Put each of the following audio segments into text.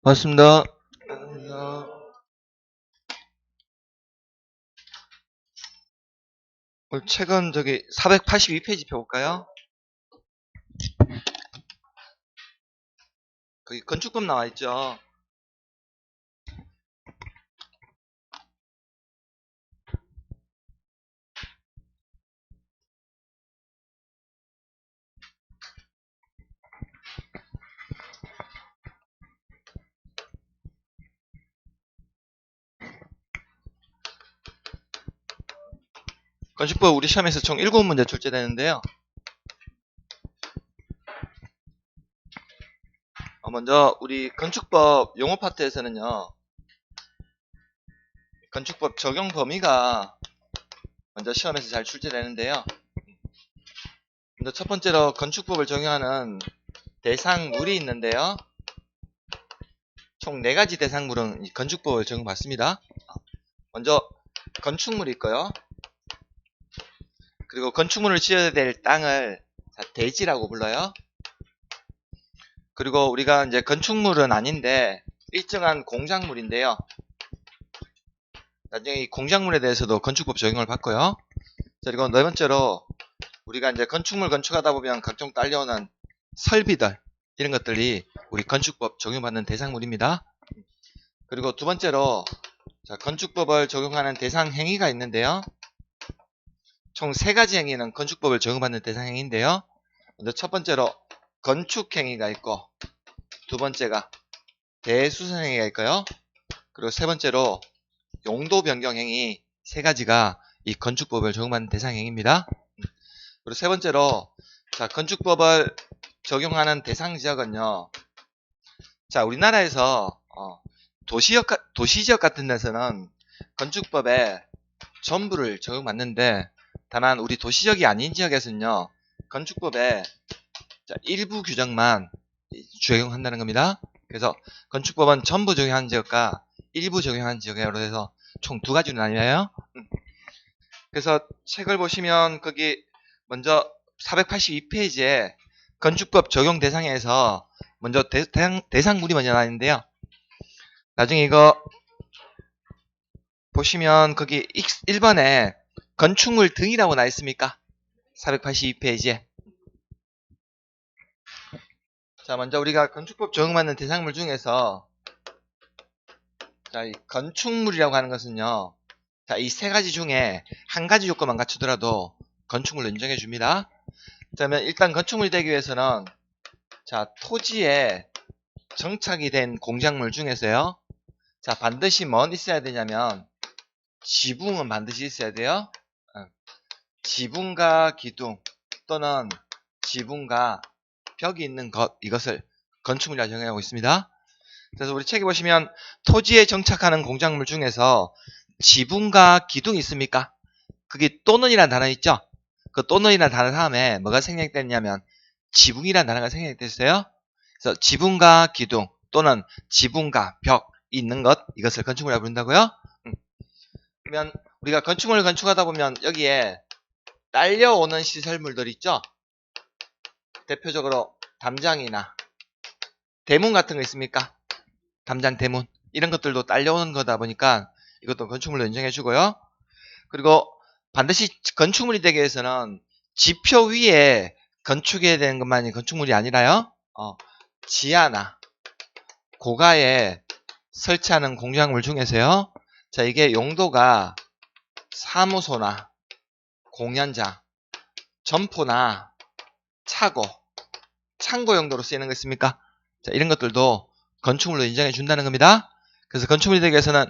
맞습니다. 오늘 책은 저기 482페이지 펴볼까요? 거기 건축법 나와있죠. 건축법 우리 시험에서 총 7문제 출제되는데요. 먼저 우리 건축법 용어 파트에서는요, 건축법 적용 범위가 먼저 시험에서 잘 출제되는데요. 먼저 첫 번째로 건축법을 적용하는 대상물이 있는데요. 총 4가지 대상물은 이 건축법을 적용받습니다. 먼저 건축물이 있고요. 그리고 건축물을 지어야 될 땅을 대지라고 불러요. 그리고 우리가 이제 건축물은 아닌데 일정한 공작물인데요. 나중에 이 공작물에 대해서도 건축법 적용을 받고요. 그리고 네 번째로 우리가 이제 건축물 건축하다 보면 각종 딸려오는 설비들 이런 것들이 우리 건축법 적용받는 대상물입니다. 그리고 두 번째로 건축법을 적용하는 대상 행위가 있는데요. 총 3가지 행위는 건축법을 적용받는 대상 행위인데요. 먼저 첫 번째로 건축 행위가 있고, 두 번째가 대수선 행위가 있고요. 그리고 세 번째로 용도 변경 행위 3가지가 이 건축법을 적용받는 대상 행위입니다. 그리고 세 번째로 건축법을 적용하는 대상 지역은요. 우리나라에서 도시지역 같은 데서는 건축법에 전부를 적용받는데, 다만 우리 도시지역이 아닌 지역에서는요. 건축법에 일부 규정만 적용한다는 겁니다. 그래서 건축법은 전부 적용하는 지역과 일부 적용하는 지역으로 해서 총 2가지로 나뉘어요. 그래서 책을 보시면 거기 먼저 482페이지에 건축법 적용 대상에서 먼저 대상물이 먼저 나있는데요. 나중에 이거 보시면 거기 1번에 건축물 등이라고 나있습니까? 482페이지에. 먼저 우리가 건축법 적용받는 대상물 중에서 이 건축물이라고 하는 것은요. 이 3가지 중에 한 가지 요건만 갖추더라도 건축물로 인정해 줍니다. 그러면 일단 건축물이 되기 위해서는 토지에 정착이 된 공작물 중에서요. 반드시 뭔 있어야 되냐면 지붕은 반드시 있어야 돼요. 지붕과 기둥 또는 지붕과 벽이 있는 것, 이것을 건축물이라고 정의하고 있습니다. 그래서 우리 책에 보시면 토지에 정착하는 공작물 중에서 지붕과 기둥이 있습니까? 그게 또는이라는 단어 있죠? 그 또는이라는 단어 다음에 뭐가 생략됐냐면 지붕이라는 단어가 생략됐어요. 그래서 지붕과 기둥 또는 지붕과 벽이 있는 것, 이것을 건축물이라고 부른다고요? 그러면 우리가 건축물을 건축하다 보면 여기에 딸려오는 시설물들 있죠? 대표적으로 담장이나 대문 같은 거 있습니까? 담장, 대문 이런 것들도 딸려오는 거다 보니까 이것도 건축물로 인정해 주고요. 그리고 반드시 건축물이 되기 위해서는 지표 위에 건축해야 되는 것만이 건축물이 아니라요. 지하나 고가에 설치하는 공작물 중에서요. 이게 용도가 사무소나 공연장, 점포나 차고, 창고 용도로 쓰이는 거 있습니까? 이런 것들도 건축물로 인정해 준다는 겁니다. 그래서 건축물이 되기 위해서는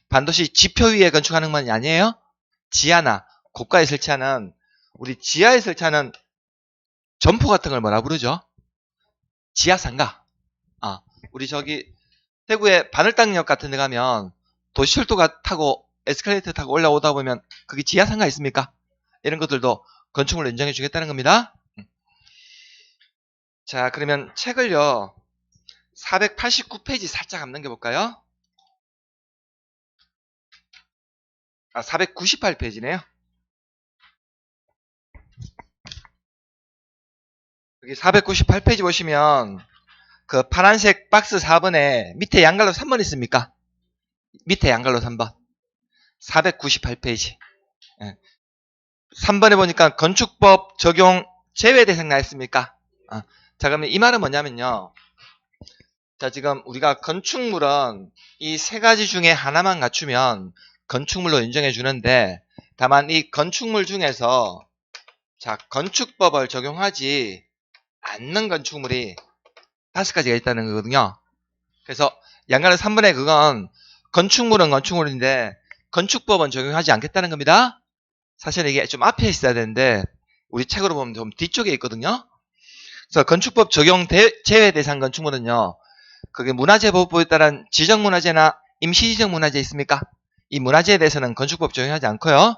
반드시 지표 위에 건축하는 것만이 아니에요. 지하나 고가에 설치하는, 우리 지하에 설치하는 점포 같은 걸 뭐라 부르죠? 지하상가. 우리 저기 대구의 바늘당역 같은 데 가면 도시철도가 타고 에스컬레이터 타고 올라오다 보면 거기 지하상가 있습니까? 이런 것들도 건축물로 인정해 주겠다는 겁니다. 그러면 책을요 489페이지 살짝 한번 넘겨볼까요? 498페이지네요. 여기 498페이지 보시면 그 파란색 박스 4번에 밑에 양갈로 3번 있습니까? 밑에 양갈로 3번. 498페이지. 3번에 보니까 건축법 적용 제외 대상 나있습니까? 자, 그러면 이 말은 뭐냐면요. 자, 지금 우리가 건축물은 이 세 가지 중에 하나만 갖추면 건축물로 인정해 주는데, 다만 이 건축물 중에서 자, 건축법을 적용하지 않는 건축물이 5가지가 있다는 거거든요. 그래서 양가는 3번에 그건 건축물은 건축물인데 건축법은 적용하지 않겠다는 겁니다. 사실 이게 좀 앞에 있어야 되는데 우리 책으로 보면 좀 뒤쪽에 있거든요. 그래서 건축법 적용 제외 대상 건축물은요. 그게 문화재보호법에 따른 지정문화재나 임시지정문화재 있습니까? 이 문화재에 대해서는 건축법 적용하지 않고요.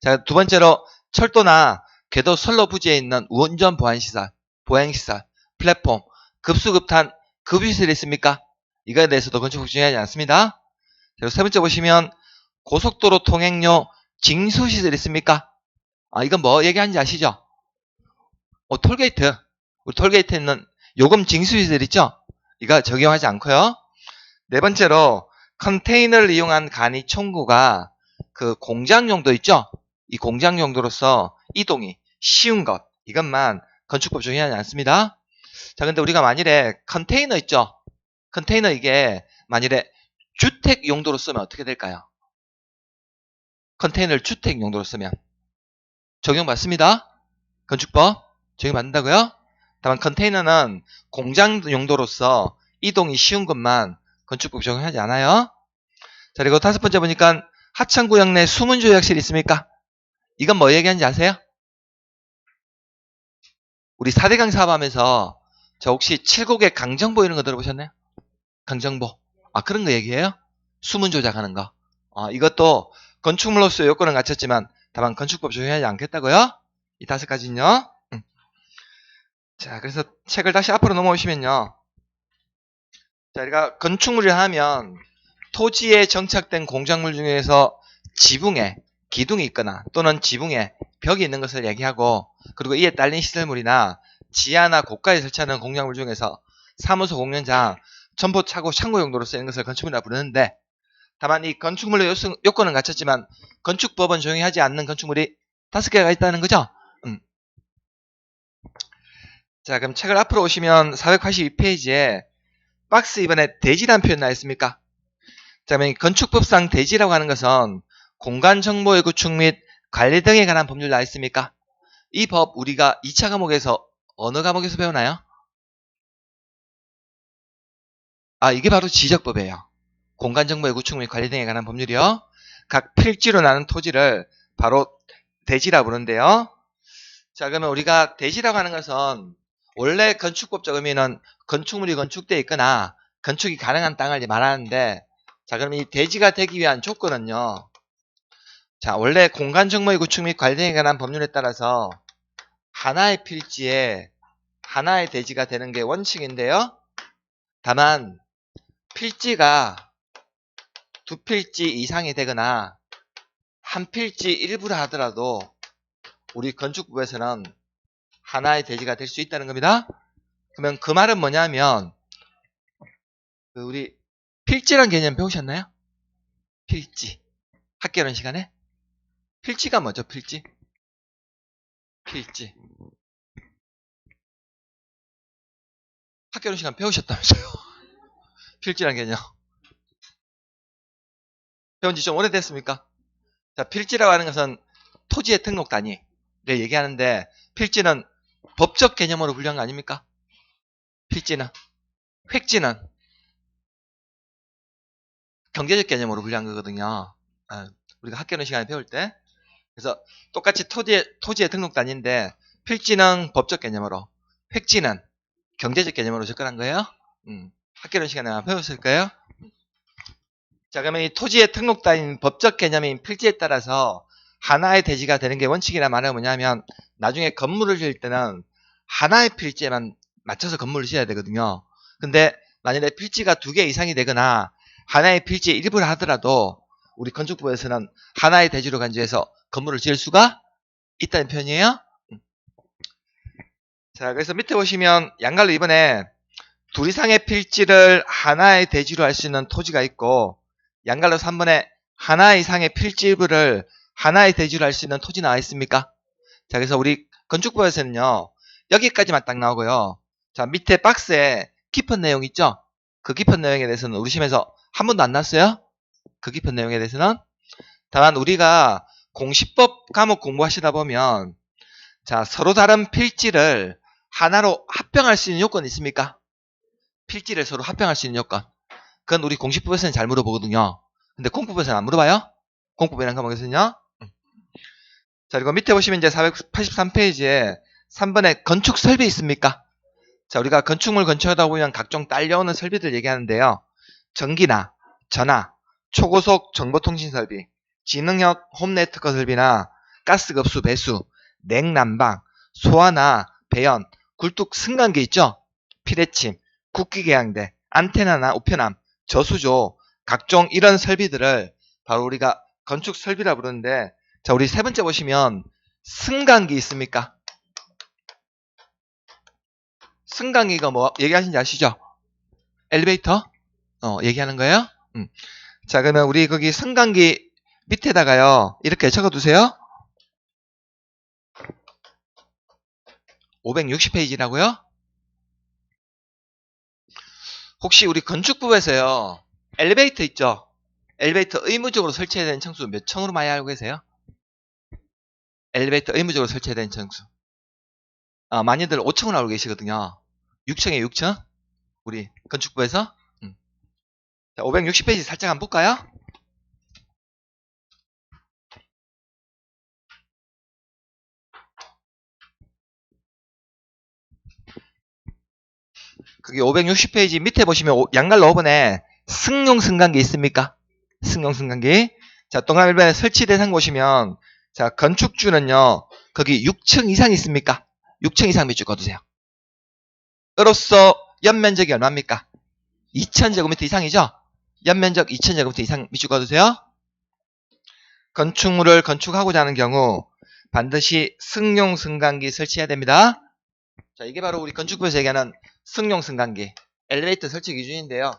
자, 두 번째로 철도나 궤도 선로 부지에 있는 운전 보안시설, 보행시설, 플랫폼, 급수급탄, 급유시설이 있습니까? 이거에 대해서도 건축법 적용하지 않습니다. 그리고 세 번째 보시면 고속도로 통행료 징수시설 있습니까? 이건 뭐 얘기하는지 아시죠? 톨게이트. 우리 톨게이트에 있는 요금 징수시설 있죠? 이거 적용하지 않고요. 네 번째로 컨테이너를 이용한 간이 총구가 그 공장 용도 있죠? 이 공장 용도로서 이동이 쉬운 것, 이것만 건축법 적용하지 않습니다. 자, 근데 우리가 만일에 컨테이너 있죠? 컨테이너 이게 만일에 주택 용도로 쓰면 어떻게 될까요? 컨테이너를 주택 용도로 쓰면 적용받습니다. 건축법 적용받는다고요? 다만 컨테이너는 공장 용도로서 이동이 쉬운 것만 건축법 적용하지 않아요. 자, 그리고 다섯 번째 보니까 하천구역 내 수문조약실 있습니까? 이건 뭐 얘기하는지 아세요? 우리 4대강 사업하면서 저 혹시 7곡의 강정보 이런 거 들어보셨나요? 강정보. 그런 거 얘기해요? 수문 조작하는 거. 이것도 건축물로서의 요건은 갖췄지만 다만 건축법 적용하지 않겠다고요? 이 5가지는요. 자, 그래서 책을 다시 앞으로 넘어오시면요. 자, 우리가 건축물을 하면 토지에 정착된 공작물 중에서 지붕에 기둥이 있거나 또는 지붕에 벽이 있는 것을 얘기하고, 그리고 이에 딸린 시설물이나 지하나 고가에 설치하는 공작물 중에서 사무소 공연장, 첨보 차고 창고 용도로 쓰이는 것을 건축물이라 부르는데, 다만 이 건축물의 요건은 갖췄지만 건축법은 적용하지 않는 건축물이 5개가 있다는 거죠. 자, 그럼 책을 앞으로 오시면 482페이지에 박스 2번에 대지라는 표현 나와 있습니까? 자, 그러면 건축법상 대지라고 하는 것은 공간 정보의 구축 및 관리 등에 관한 법률 나와 있습니까? 이 법 우리가 2차 과목에서 어느 과목에서 배우나요? 이게 바로 지적법이에요. 공간 정보의 구축 및 관리 등에 관한 법률이요. 각 필지로 나눈 토지를 바로 대지라 부르는데요. 자, 그러면 우리가 대지라고 하는 것은 원래 건축법적 의미는 건축물이 건축되어 있거나 건축이 가능한 땅을 말하는데, 자, 그럼 이 대지가 되기 위한 조건은요. 자, 원래 공간 정보의 구축 및 관리 등에 관한 법률에 따라서 하나의 필지에 하나의 대지가 되는 게 원칙인데요. 다만 필지가 2필지 이상이 되거나 한 필지 일부라 하더라도 우리 건축법에서는 하나의 대지가 될 수 있다는 겁니다. 그러면 그 말은 뭐냐면, 우리 필지란 개념 배우셨나요? 필지. 학교 이런 시간에? 필지가 뭐죠? 필지. 학교 이런 시간 배우셨다면서요? 필지란 개념. 배운 지 좀 오래됐습니까? 자, 필지라고 하는 것은 토지의 등록 단위를 얘기하는데, 필지는 법적 개념으로 분류한 거 아닙니까? 필지는. 획지는 경제적 개념으로 분류한 거거든요. 우리가 학교 이런 시간에 배울 때. 그래서 똑같이 토지의 등록 단위인데, 필지는 법적 개념으로, 획지는 경제적 개념으로 접근한 거예요. 학교 이런 시간에 배웠을 거예요. 자, 그러면 이 토지의 등록 단위인 법적 개념인 필지에 따라서 하나의 대지가 되는 게 원칙이란 말은 뭐냐면, 나중에 건물을 지을 때는 하나의 필지에만 맞춰서 건물을 지어야 되거든요. 근데 만약에 필지가 2개 이상이 되거나 하나의 필지의 일부를 하더라도 우리 건축부에서는 하나의 대지로 간주해서 건물을 지을 수가 있다는 표현이에요. 자, 그래서 밑에 보시면 양갈로 이번에 둘 이상의 필지를 하나의 대지로 할 수 있는 토지가 있고, 양갈로 3번에 하나 이상의 필지를 하나의 대지로 할 수 있는 토지 나와 있습니까? 자, 그래서 우리 건축부에서는요, 여기까지만 딱 나오고요. 자, 밑에 박스에 깊은 내용 있죠? 그 깊은 내용에 대해서는 우리 심에서 한 번도 안 났어요? 그 깊은 내용에 대해서는. 다만 우리가 공시법 과목 공부하시다 보면, 자, 서로 다른 필지를 하나로 합병할 수 있는 요건이 있습니까? 필지를 서로 합병할 수 있는 요건. 그건 우리 공시법에서는 잘 물어보거든요. 근데 공법에서는 안 물어봐요? 공법이라는 과목에서는요. 자, 그리고 밑에 보시면 이제 483페이지에 3번에 건축 설비 있습니까? 자, 우리가 건축물 건축하다 보면 각종 딸려오는 설비들 얘기하는데요. 전기나 전화, 초고속 정보통신 설비, 지능형 홈네트워크 설비나 가스급수 배수, 냉난방, 소화나 배연, 굴뚝 승강기 있죠? 피대침, 국기계양대, 안테나나 우편함, 저수조, 각종 이런 설비들을 바로 우리가 건축 설비라 부르는데, 자, 우리 세 번째 보시면 승강기 있습니까? 승강기가 뭐 얘기하신지 아시죠? 엘리베이터? 얘기하는 거예요? 자, 그러면 우리 거기 승강기 밑에다가요, 이렇게 적어두세요. 560페이지라고요? 혹시 우리 건축부에서요, 엘리베이터 있죠? 엘리베이터 의무적으로 설치해야 되는 층수 몇 층으로 많이 알고 계세요? 엘리베이터 의무적으로 설치해야 되는 층수. 많이들 5층으로 알고 계시거든요. 6층에 6층? 우리 건축부에서. 자, 560페이지 살짝 한번 볼까요? 그게 560페이지 밑에 보시면 양갈로 5번에 승용 승강기 있습니까? 승용 승강기. 자, 동그라미 1번에 설치 대상 보시면, 자, 건축주는요, 거기 6층 이상 있습니까? 6층 이상 밑줄 꺼두세요. 으로써 연면적이 얼마입니까? 2000제곱미터 이상이죠? 연면적 2000제곱미터 이상 밑줄 꺼두세요. 건축물을 건축하고자 하는 경우 반드시 승용 승강기 설치해야 됩니다. 자, 이게 바로 우리 건축부에서 얘기하는 승용 승강기, 엘리베이터 설치 기준인데요.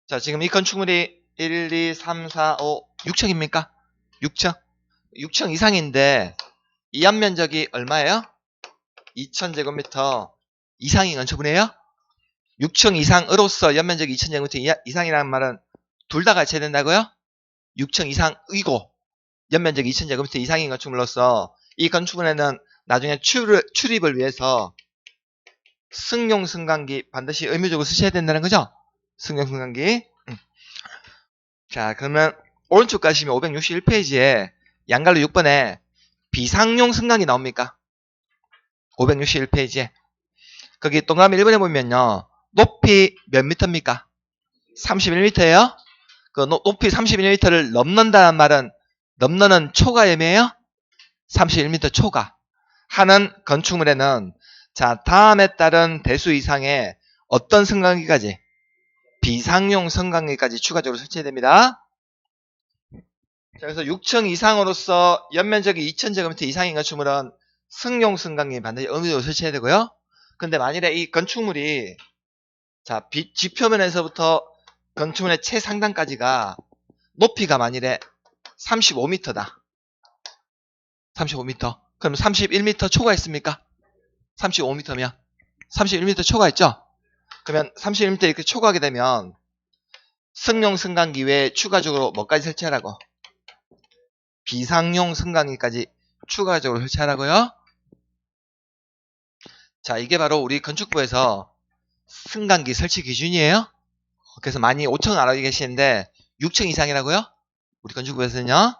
자, 지금 이 건축물이 1, 2, 3, 4, 5, 6층입니까? 6층. 6층 이상인데 이 연면적이 얼마예요? 2000제곱미터 이상인 건축물이에요? 6층 이상으로서 연면적이 2000제곱미터 이상이라는 말은 둘 다 같이 해야 된다고요? 6층 이상이고 연면적이 2000제곱미터 이상인 건축물로서 이 건축물에는 나중에 출입을 위해서 승용 승강기 반드시 의무적으로 쓰셔야 된다는 거죠? 승용 승강기. 자, 그러면 오른쪽 가시면 561페이지에 양갈로 6번에 비상용 승강기 나옵니까? 561페이지에. 거기 동그라미 1번에 보면요. 높이 몇 미터입니까? 31m예요? 그 높이 31m를 넘는다는 말은 넘는 초과임이에요? 31m 초과. 하는 건축물에는 자, 다음에 따른 대수 이상의 어떤 승강기까지? 비상용 승강기까지 추가적으로 설치해야 됩니다. 자, 그래서 6층 이상으로서 연면적이 2000제곱미터 이상인 건축물은 승용 승강기 반드시 의무적으로 설치해야 되고요. 근데 만일에 이 건축물이 자, 지표면에서부터 건축물의 최상단까지가 높이가 만일에 35m다. 35m. 그럼 31m 초과했습니까? 35m면 31m 초과했죠? 그러면 31m 이렇게 초과하게 되면 승용 승강기 외에 추가적으로 뭐까지 설치하라고? 비상용 승강기까지 추가적으로 설치하라고요? 자, 이게 바로 우리 건축부에서 승강기 설치 기준이에요. 그래서 많이 5층 알고 계시는데 6층 이상이라고요? 우리 건축부에서는요.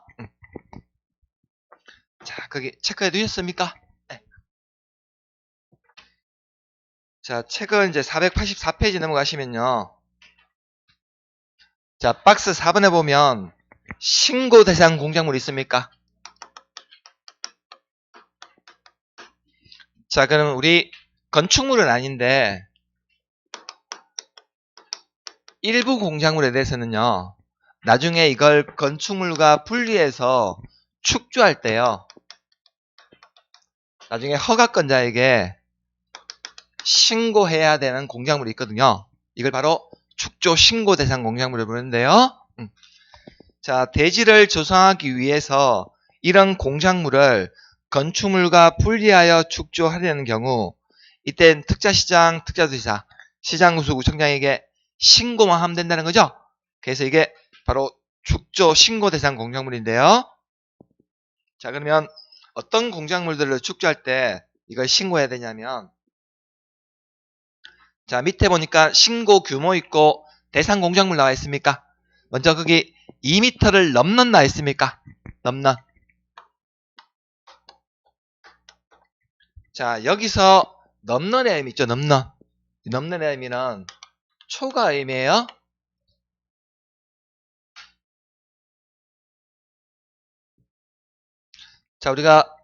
자, 거기 체크해 두셨습니까? 네. 자, 책은 이제 484페이지 넘어가시면요. 자, 박스 4번에 보면 신고 대상 공작물 있습니까? 자, 그럼 우리 건축물은 아닌데 일부 공작물에 대해서는요, 나중에 이걸 건축물과 분리해서 축조할 때요, 나중에 허가권자에게 신고해야 되는 공작물이 있거든요. 이걸 바로 축조 신고 대상 공작물을 부르는데요. 자, 대지를 조성하기 위해서 이런 공작물을 건축물과 분리하여 축조하려는 경우, 이땐 특자시장, 특자도지사, 시장구수구청장에게 신고만 하면 된다는 거죠. 그래서 이게 바로 축조 신고 대상 공작물인데요. 자, 그러면 어떤 공작물들을 축조할 때 이걸 신고해야 되냐면, 자, 밑에 보니까 신고 규모 있고 대상 공작물 나와 있습니까? 먼저 거기 2m를 넘는 나와 있습니까? 넘는. 자, 여기서 넘는의 의미 있죠, 넘는. 넘는의 의미는 초과 의미예요. 자, 우리가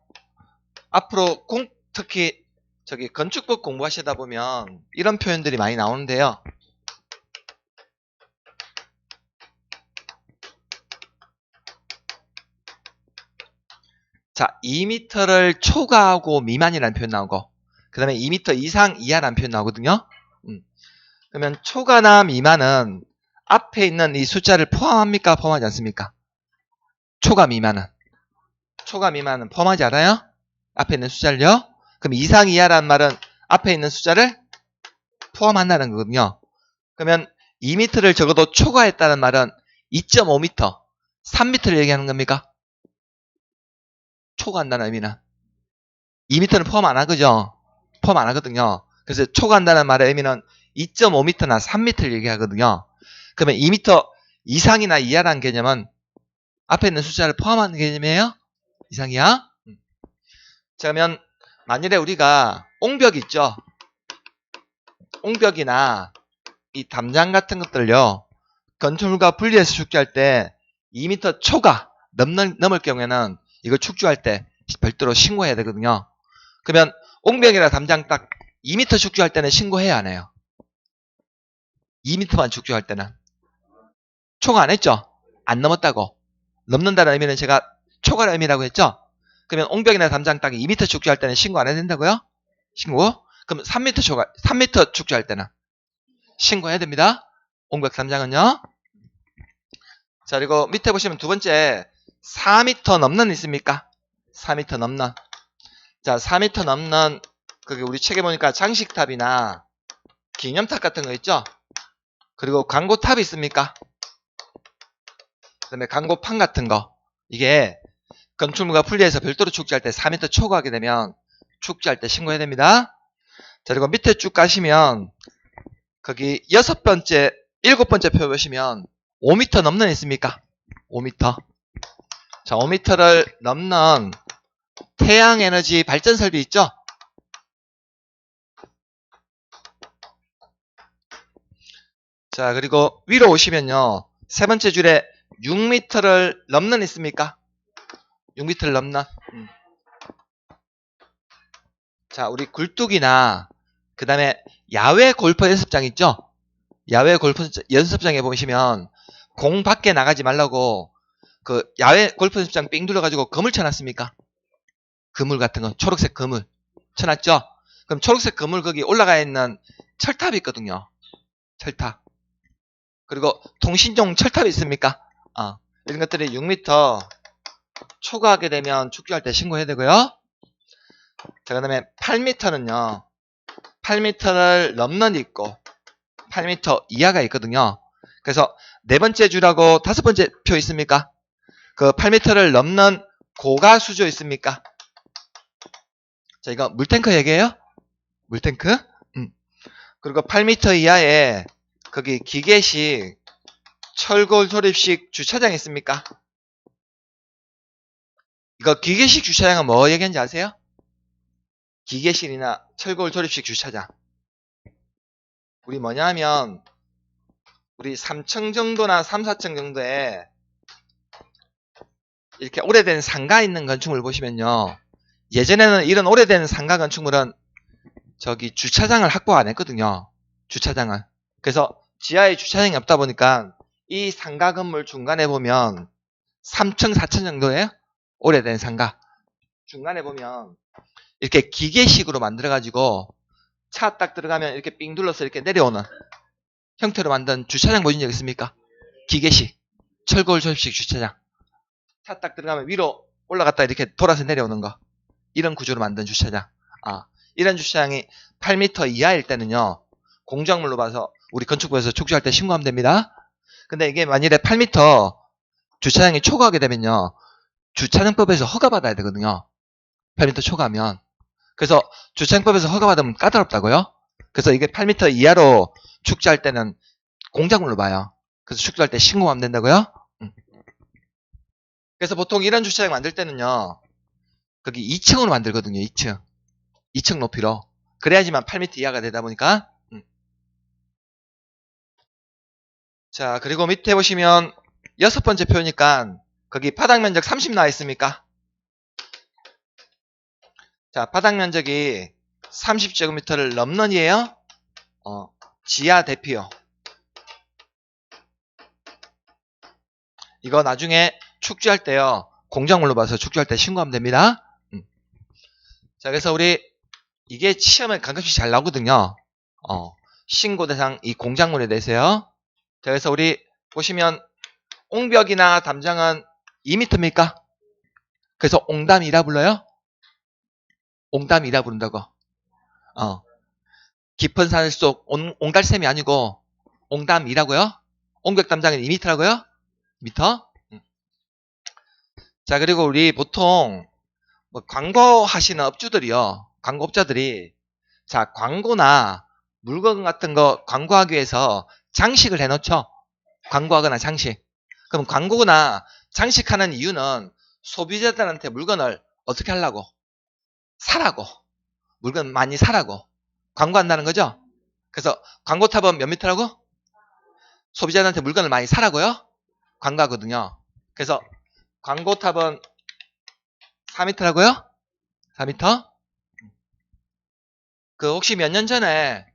앞으로 특히 저기 건축법 공부하시다 보면 이런 표현들이 많이 나오는데요. 자, 2m를 초과하고 미만이라는 표현 나오고, 그 다음에 2m 이상 이하라는 표현 나오거든요. 그러면 초과나 미만은 앞에 있는 이 숫자를 포함합니까? 포함하지 않습니까? 초과 미만은 포함하지 않아요? 앞에 있는 숫자를요? 그럼 이상 이하라는 말은 앞에 있는 숫자를 포함한다는 거거든요. 그러면 2m를 적어도 초과했다는 말은 2.5m, 3m를 얘기하는 겁니까? 초과한다는 의미는 2m는 포함 안 하거든요. 포함 안 하거든요. 그래서 초과한다는 말의 의미는 2.5m나 3m를 얘기하거든요. 그러면 2m 이상이나 이하라는 개념은 앞에 있는 숫자를 포함하는 개념이에요? 이상이야? 자, 그러면 만일에 우리가 옹벽 있죠? 옹벽이나 이 담장 같은 것들요, 건축물과 분리해서 축조할 때 2m 초과 넘을 경우에는 이거 축조할 때 별도로 신고해야 되거든요. 그러면 옹벽이나 담장 딱 2m 축조할 때는 신고해야 안 해요? 2m만 축조할 때는 초과 안 했죠? 안 넘었다고. 넘는다는 의미는 제가 초과의 의미라고 했죠? 그러면 옹벽이나 담장 딱 2m 축조할 때는 신고 안 해야 된다고요? 신고? 그럼 3m 축조할 때는 신고해야 됩니다. 옹벽 담장은요. 자, 그리고 밑에 보시면 두 번째 4m 넘는 있습니까? 4m 넘는. 자, 4m 넘는, 거기 우리 책에 보니까 장식탑이나 기념탑 같은 거 있죠? 그리고 광고탑이 있습니까? 그 다음에 광고판 같은 거. 이게 건축물과 분리해서 별도로 축조할 때 4m 초과하게 되면 축조할 때 신고해야 됩니다. 자, 그리고 밑에 쭉 가시면 거기 6번째, 7번째 표 보시면 5m 넘는 있습니까? 5m. 자, 5m를 넘는 태양에너지 발전 설비 있죠? 자, 그리고 위로 오시면요, 세 번째 줄에 6m를 넘는 있습니까? 6m를 넘는. 자, 우리 굴뚝이나 그 다음에 야외 골프 연습장 있죠? 야외 골프 연습장에 보시면 공 밖에 나가지 말라고 그 야외 골프 연습장 삥 둘러가지고 그물 쳐놨습니까? 그물 같은 거, 초록색 그물 쳐놨죠? 그럼 초록색 그물 거기 올라가 있는 철탑이 있거든요. 철탑. 그리고 통신용 철탑이 있습니까? 이런 것들이 6m 초과하게 되면 축조할 때 신고해야 되고요. 자, 그 다음에 8m는요. 8m를 넘는 있고 8m 이하가 있거든요. 그래서 네 번째 줄하고 다섯 번째 표 있습니까? 그 8m를 넘는 고가 수조 있습니까? 자, 이거 물탱크 얘기해요? 물탱크? 그리고 8m 이하에 거기 기계식 철골 조립식 주차장 있습니까? 이거 기계식 주차장은 뭐 얘기하는지 아세요? 기계실이나 철골 조립식 주차장. 우리 뭐냐면 우리 3층 정도나 3, 4층 정도에 이렇게 오래된 상가 있는 건축물 보시면요. 예전에는 이런 오래된 상가 건축물은 저기 주차장을 확보 안 했거든요. 주차장을. 그래서 지하에 주차장이 없다 보니까 이 상가 건물 중간에 보면 3층, 4층 정도의 오래된 상가. 중간에 보면 이렇게 기계식으로 만들어가지고 차 딱 들어가면 이렇게 삥 둘러서 이렇게 내려오는 형태로 만든 주차장 보신 적 있습니까? 기계식. 철골 조립식 주차장. 차 딱 들어가면 위로 올라갔다 이렇게 돌아서 내려오는 거. 이런 구조로 만든 주차장. 이런 주차장이 8m 이하일 때는요. 공작물로 봐서 우리 건축부에서 축조할 때 신고하면 됩니다. 근데 이게 만일에 8m 주차장이 초과하게 되면요. 주차장법에서 허가받아야 되거든요. 8m 초과하면. 그래서 주차장법에서 허가받으면 까다롭다고요. 그래서 이게 8m 이하로 축조할 때는 공작물로 봐요. 그래서 축조할 때 신고하면 된다고요. 그래서 보통 이런 주차장 만들 때는요. 거기 2층으로 만들거든요. 2층 높이로. 그래야지만 8m 이하가 되다 보니까. 자, 그리고 밑에 보시면 6번째 표니까 거기 바닥 면적 30 나와 있습니까? 자, 바닥 면적이 30제곱미터를 넘는 이에요. 지하 대피요. 이거 나중에 축조할 때요. 공작물로 봐서 축조할 때 신고하면 됩니다. 자, 그래서 우리 이게 시험에 가끔씩 잘 나오거든요. 신고 대상 이 공작물에 대해서요. 자, 그래서 우리 보시면 옹벽이나 담장은 2m입니까? 그래서 옹담이라 불러요? 옹담이라 부른다고. 깊은 산속 옹달샘이 아니고 옹담이라고요? 옹벽 담장은 2m라고요? 미터? 자, 그리고 우리 보통 뭐 광고 하시는 업주들이요. 광고업자들이 자, 광고나 물건 같은 거 광고하기 위해서 장식을 해놓죠. 광고하거나 장식. 그럼 광고나 장식하는 이유는 소비자들한테 물건을 어떻게 하려고? 사라고. 물건 많이 사라고. 광고한다는 거죠. 그래서 광고탑은 몇 미터라고? 소비자들한테 물건을 많이 사라고요? 광고하거든요. 그래서 광고탑은 4m라고요? 4m? 그 혹시 몇 년 전에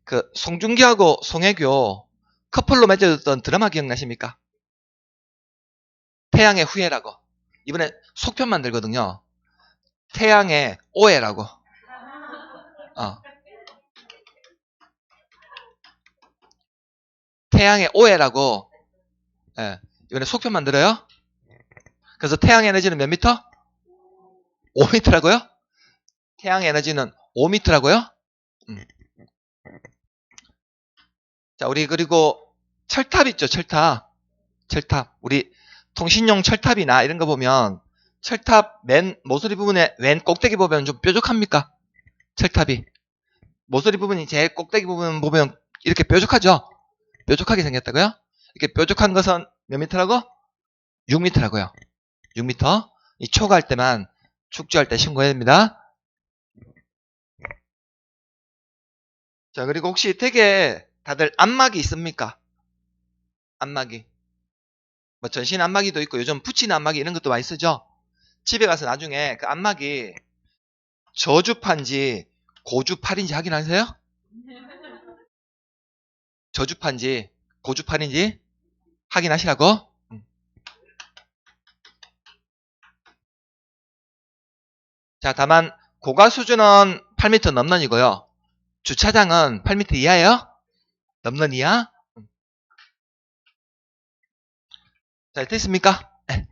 그 송중기하고 송혜교 커플로 맺어졌던 드라마 기억나십니까? 태양의 후예라고. 이번에 속편 만들거든요. 태양의 오해라고. 태양의 오해라고. 예, 이번에 속편 만들어요. 그래서 태양 에너지는 몇 미터? 5m라고요? 태양 에너지는 5m라고요? 자, 우리 그리고 철탑 있죠, 철탑. 철탑. 우리 통신용 철탑이나 이런 거 보면 철탑 맨 모서리 부분에 왼 꼭대기 보면 좀 뾰족합니까? 철탑이. 모서리 부분이 제일 꼭대기 부분 보면 이렇게 뾰족하죠? 뾰족하게 생겼다고요? 이렇게 뾰족한 것은 몇 미터라고? 6m라고요. 6m. 이 초과할 때만 축조할 때 신고해야 됩니다. 자, 그리고 혹시 되게 다들 안마기 있습니까? 안마기. 뭐 전신 안마기도 있고 요즘 붙이는 안마기 이런 것도 많이 쓰죠? 집에 가서 나중에 그 안마기 저주파인지 고주파인지 확인하세요? 저주파인지 고주파인지 확인하시라고? 자, 다만 고가 수준은 8m 넘는 이고요. 주차장은 8m 이하예요? 넘는 이하? 자, 됐습니까? 네.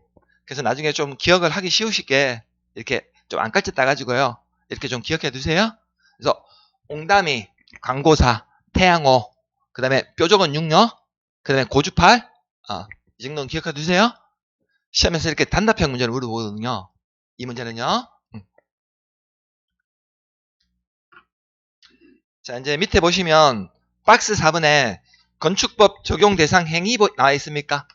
그래서 나중에 좀 기억을 하기 쉬우시게 이렇게 좀 안 깔짝 따가지고요. 이렇게 좀 기억해 두세요. 그래서 옹담이, 광고사, 태양호, 그 다음에 뾰족은 6녀, 그 다음에 고주팔, 이 정도는 기억해 두세요. 시험에서 이렇게 단답형 문제를 물어보거든요. 이 문제는요. 자, 이제 밑에 보시면 박스 4번에 건축법 적용 대상 행위 나와 있습니까?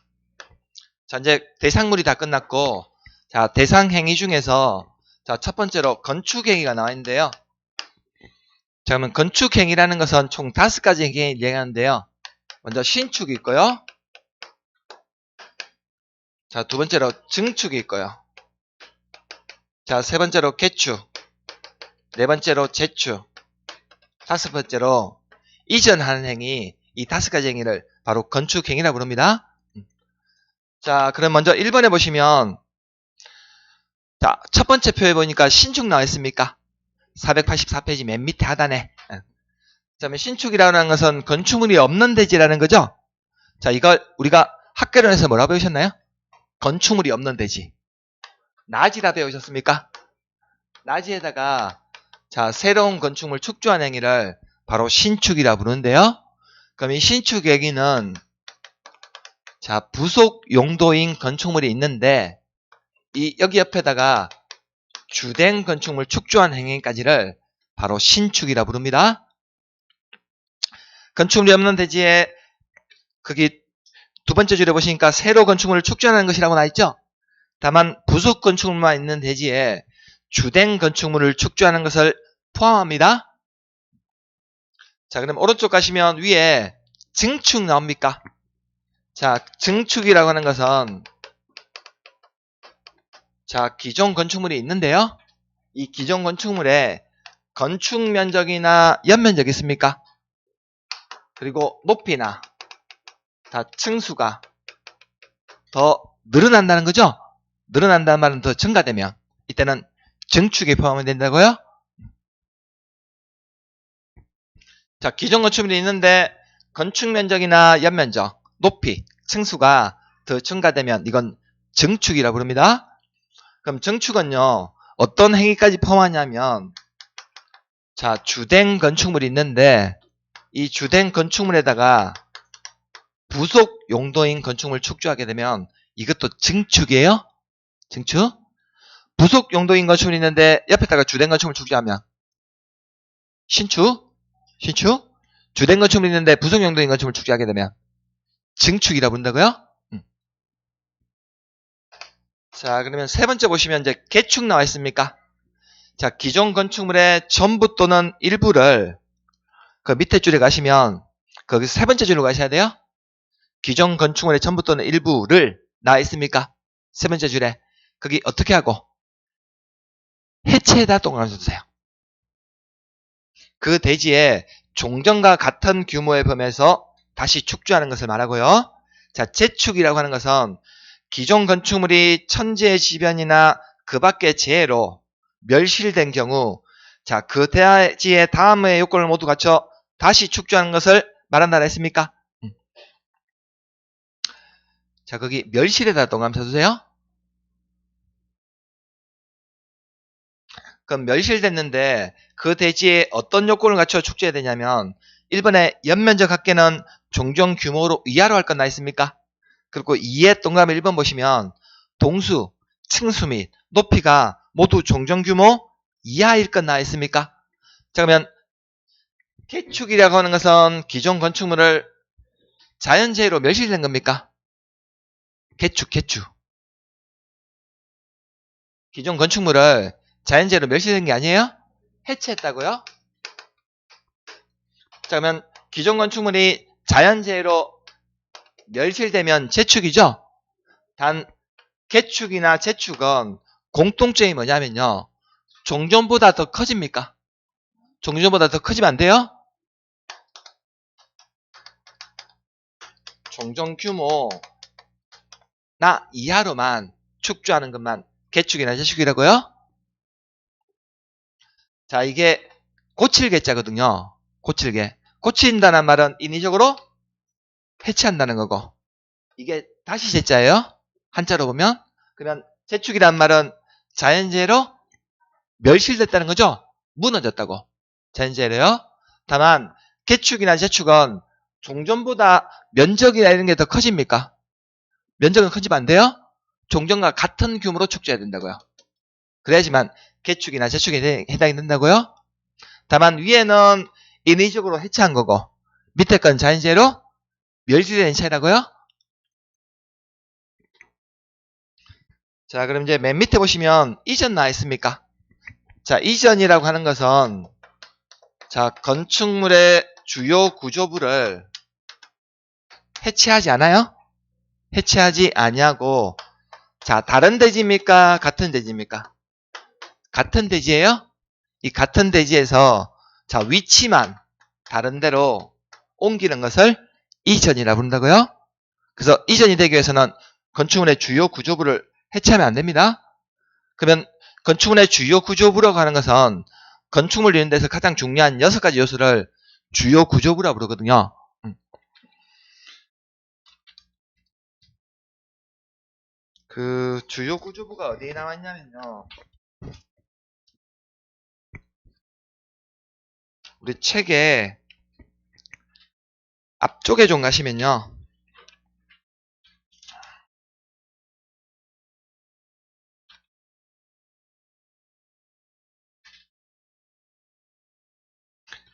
자, 이제 대상물이 다 끝났고, 자, 대상 행위 중에서, 자, 첫 번째로 건축 행위가 나와 있는데요. 자, 그러면 건축 행위라는 것은 총 5가지 행위를 얘기하는데요. 먼저 신축이 있고요. 자, 두 번째로 증축이 있고요. 자, 세 번째로 개축. 네 번째로 재축. 다섯 번째로 이전하는 행위. 이 5가지 행위를 바로 건축행위라고 부릅니다. 자, 그럼 먼저 1번에 보시면 자, 첫 번째 표에 보니까 신축 나와 있습니까? 484페이지 맨 밑에 하단에. 그다음에 신축이라는 것은 건축물이 없는 대지라는 거죠. 자, 이걸 우리가 학개론에서 뭐라고 배우셨나요? 건축물이 없는 대지. 나지라 배우셨습니까? 나지에다가 자, 새로운 건축물 축조한 행위를 바로 신축이라 부르는데요. 그럼 이 신축 행위는 자, 부속 용도인 건축물이 있는데 여기 옆에다가 주된 건축물 축조한 행위까지를 바로 신축이라 부릅니다. 건축물이 없는 대지에 거기 두 번째 줄에 보시니까 새로 건축물을 축조하는 것이라고 나와있죠. 다만 부속 건축물만 있는 대지에 주된 건축물을 축조하는 것을 포함합니다. 자, 그럼 오른쪽 가시면 위에 증축 나옵니까? 자, 증축이라고 하는 것은 자, 기존 건축물이 있는데요. 이 기존 건축물에 건축 면적이나 연면적이 있습니까? 그리고 높이나 다 층수가 더 늘어난다는 거죠. 늘어난다는 말은 더 증가되면 이때는 증축에 포함이 된다고요. 자, 기존 건축물이 있는데 건축 면적이나 연면적, 높이, 층수가 더 증가되면 이건 증축이라고 부릅니다. 그럼 증축은요, 어떤 행위까지 포함하냐면 자, 주된 건축물이 있는데 이 주된 건축물에다가 부속 용도인 건축물을 축조하게 되면 이것도 증축이에요. 증축. 부속 용도인 건축물이 있는데 옆에다가 주된 건축물을 축조하면 신축. 신축. 주된 건축물이 있는데 부속 용도인 건축물을 축조하게 되면 증축이라고 부른다고요. 자, 그러면 세 번째 보시면 이제 개축 나와 있습니까? 자, 기존 건축물의 전부 또는 일부를 그 밑에 줄에 가시면 거기 세 번째 줄로 가셔야 돼요. 기존 건축물의 전부 또는 일부를 나와 있습니까? 세 번째 줄에 거기 어떻게 하고 해체에다 동그라미 써주세요. 그 대지에 종전과 같은 규모의 범위에서 다시 축조하는 것을 말하고요. 자, 재축이라고 하는 것은 기존 건축물이 천지의 지변이나 그 밖의 재해로 멸실된 경우 자, 그 대지의 다음의 요건을 모두 갖춰 다시 축조하는 것을 말한다 했습니까? 자, 거기 멸실에다 동그라미 써주세요. 그럼 멸실됐는데 그 대지에 어떤 요건을 갖춰 축조해야 되냐면 1번에 연면적 합계는 종전 규모로 이하로 할 것 나 있습니까? 그리고 2의 동그라미 1번 보시면 동수, 층수 및 높이가 모두 종전 규모 이하일 것 나 있습니까? 자, 그러면 개축이라고 하는 것은 기존 건축물을 자연재해로 멸실된 겁니까? 개축. 기존 건축물을 자연재해로 멸실된 게 아니에요? 해체했다고요? 자, 그러면 기존 건축물이 자연재해로 멸실되면 재축이죠? 단 개축이나 재축은 공통점이 뭐냐면요. 종전보다 더 커집니까? 종전보다 더 커지면 안 돼요? 종전 규모나 이하로만 축조하는 것만 개축이나 재축이라고요? 자, 이게 고칠개자거든요. 고칠개. 고친다는 말은 인위적으로 해체한다는 거고 이게 다시 제자예요. 한자로 보면. 그러면 재축이란 말은 자연재해로 멸실됐다는 거죠. 무너졌다고. 자연재해로요. 다만 개축이나 재축은 종전보다 면적이나 이런 게 더 커집니까? 면적은 커지면 안 돼요? 종전과 같은 규모로 축조해야 된다고요. 그래야지만 개축이나 재축에 해당이 된다고요. 다만 위에는 인위적으로 해체한 거고 밑에 건 자연재해로 멸실된 차이라고요. 자, 그럼 이제 맨 밑에 보시면 이전 나와 있습니까? 자, 이전이라고 하는 것은 자, 건축물의 주요 구조부를 해체하지 않아요? 해체하지 아니하고 자, 다른 대지입니까? 같은 대지입니까? 같은 대지예요? 이 같은 대지에서 자, 위치만 다른 데로 옮기는 것을 이전이라 부른다고요? 그래서 이전이 되기 위해서는 건축물의 주요 구조부를 해체하면 안 됩니다. 그러면 건축물의 주요 구조부라고 하는 것은 건축물 이런 데서 가장 중요한 6가지 요소를 주요 구조부라고 부르거든요. 그 주요 구조부가 어디에 나왔냐면요. 우리 책에 앞쪽에 좀 가시면요.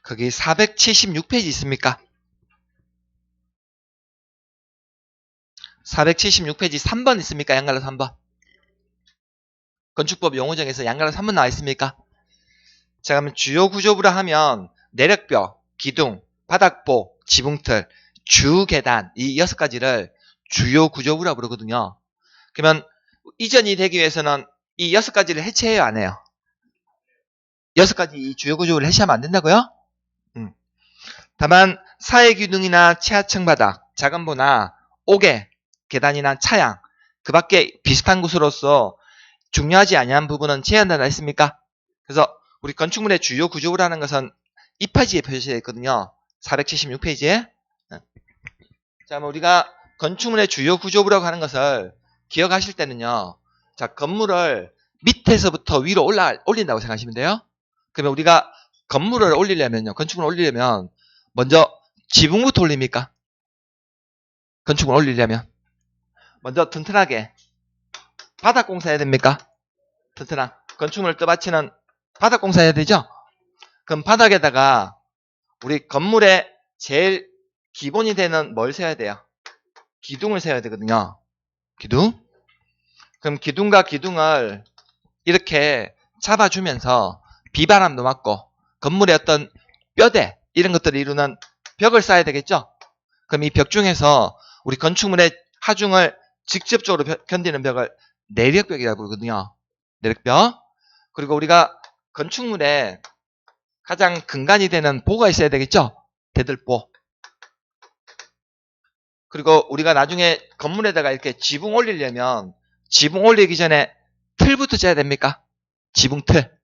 거기 476페이지 있습니까? 476페이지 3번 있습니까? 양갈로 3번. 건축법 용어정에서 양갈로 3번 나와 있습니까? 자, 그러면 주요 구조부라 하면 내력벽, 기둥, 바닥보, 지붕틀, 주계단 이 6가지를 주요 구조부라 부르거든요. 그러면 이전이 되기 위해서는 이 6가지를 해체해요, 안 해요? 6가지 이 주요 구조부를 해체하면 안 된다고요? 다만 사회 기둥이나 최하층 바닥, 자금보나 옥외, 계단이나 차양 그 밖에 비슷한 곳으로서 중요하지 아니한 부분은 제한한다 했습니까? 그래서 우리 건축물의 주요 구조부라는 것은 이 페이지에 표시되어 있거든요. 476페이지에. 자, 우리가 건축물의 주요 구조부라고 하는 것을 기억하실 때는요. 자, 건물을 밑에서부터 위로 올린다고 생각하시면 돼요. 그러면 우리가 건물을 올리려면요. 건축물을 올리려면 먼저 지붕부터 올립니까? 건축물을 올리려면 먼저 튼튼하게 바닥 공사해야 됩니까? 튼튼한 건축물을 떠받치는 바닥 공사해야 되죠? 그럼 바닥에다가 우리 건물의 제일 기본이 되는 뭘 세워야 돼요? 기둥을 세워야 되거든요. 기둥. 그럼 기둥과 기둥을 이렇게 잡아주면서 비바람도 막고 건물의 어떤 뼈대 이런 것들을 이루는 벽을 쌓아야 되겠죠? 그럼 이 벽 중에서 우리 건축물의 하중을 직접적으로 견디는 벽을 내력벽이라고 부르거든요. 내력벽. 그리고 우리가 건축물에 가장 근간이 되는 보가 있어야 되겠죠? 대들보. 그리고 우리가 나중에 건물에다가 이렇게 지붕 올리려면 지붕 올리기 전에 틀부터 짜야 됩니까? 지붕틀.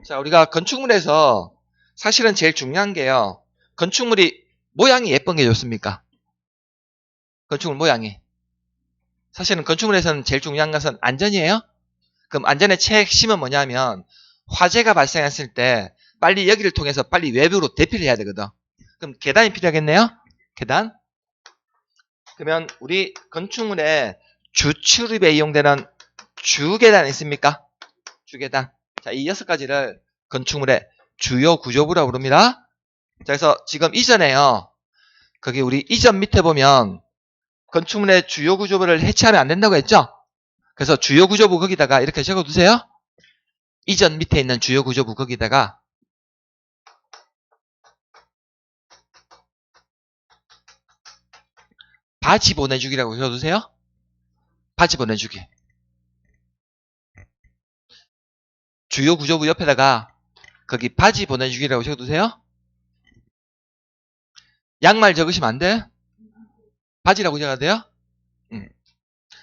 자, 우리가 건축물에서 사실은 제일 중요한 게요. 건축물이 모양이 예쁜 게 좋습니까? 건축물 모양이. 사실은 건축물에서는 제일 중요한 것은 안전이에요. 그럼 안전의 핵심은 뭐냐면 화재가 발생했을 때 빨리 여기를 통해서 빨리 외부로 대피를 해야 되거든. 그럼 계단이 필요하겠네요. 계단. 그러면 우리 건축물에 주출입에 이용되는 주계단 있습니까? 주계단. 자, 이 6가지를 건축물의 주요 구조부라고 부릅니다. 자, 그래서 지금 이전에요. 거기 우리 이전 밑에 보면 건축물의 주요 구조부를 해체하면 안 된다고 했죠? 그래서 주요 구조부 거기다가 이렇게 적어두세요. 이전 밑에 있는 주요 구조부 거기다가 바지 보내주기라고 적어두세요. 바지 보내주기. 주요 구조부 옆에다가 거기 바지 보내주기라고 적어두세요. 양말 적으시면 안 돼. 바지라고 적어야 돼요.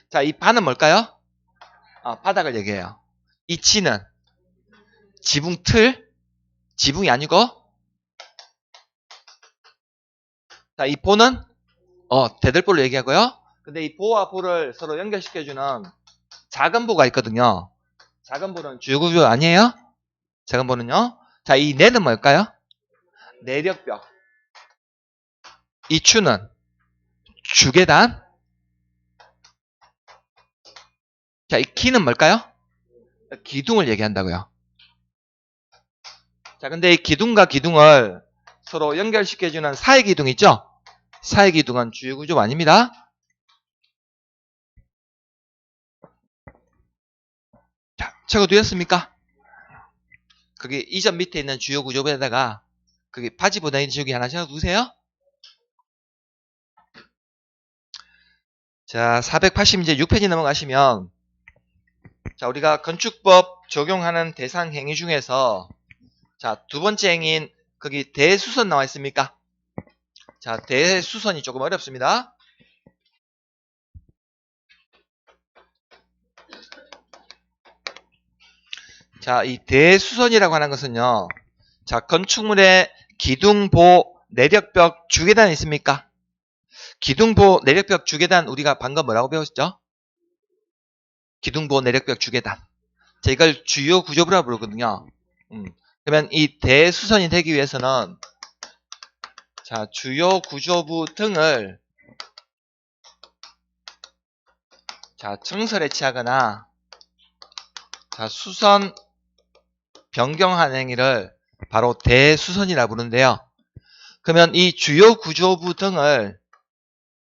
자, 이 바는 뭘까요? 바닥을 얘기해요. 이 치는 지붕 틀, 지붕이 아니고, 자, 이 보는 대들보를 얘기하고요. 근데 이 보와 보를 서로 연결시켜주는 작은 보가 있거든요. 작은 보는 주요 구조 아니에요? 작은 보는요. 자, 이 내는 뭘까요? 내력벽. 이 추는 주계단. 자, 이 키는 뭘까요? 기둥을 얘기한다고요. 자, 근데 이 기둥과 기둥을 서로 연결시켜주는 사이 기둥 있죠? 사이 기둥은 주요 구조가 아닙니다. 자, 적어두셨습니까? 거기 이전 밑에 있는 주요 구조부에다가 거기 바지 보내주기 하나 적어두세요. 자, 486페이지 넘어가시면 자, 우리가 건축법 적용하는 대상 행위 중에서 자, 두 번째 행위인 거기 대수선 나와 있습니까? 자, 대수선이 조금 어렵습니다. 자, 이 대수선이라고 하는 것은요. 자, 건축물의 기둥,보, 내력벽, 주계단 있습니까? 기둥,보, 내력벽, 주계단 우리가 방금 뭐라고 배웠죠? 기둥,보, 내력벽, 주계단. 자, 이걸 주요 구조부라고 부르거든요. 그러면 이 대수선이 되기 위해서는 자, 주요 구조부 등을 자, 증설 해체하거나 자, 수선 변경한 행위를 바로 대수선이라 부르는데요. 그러면 이 주요 구조부 등을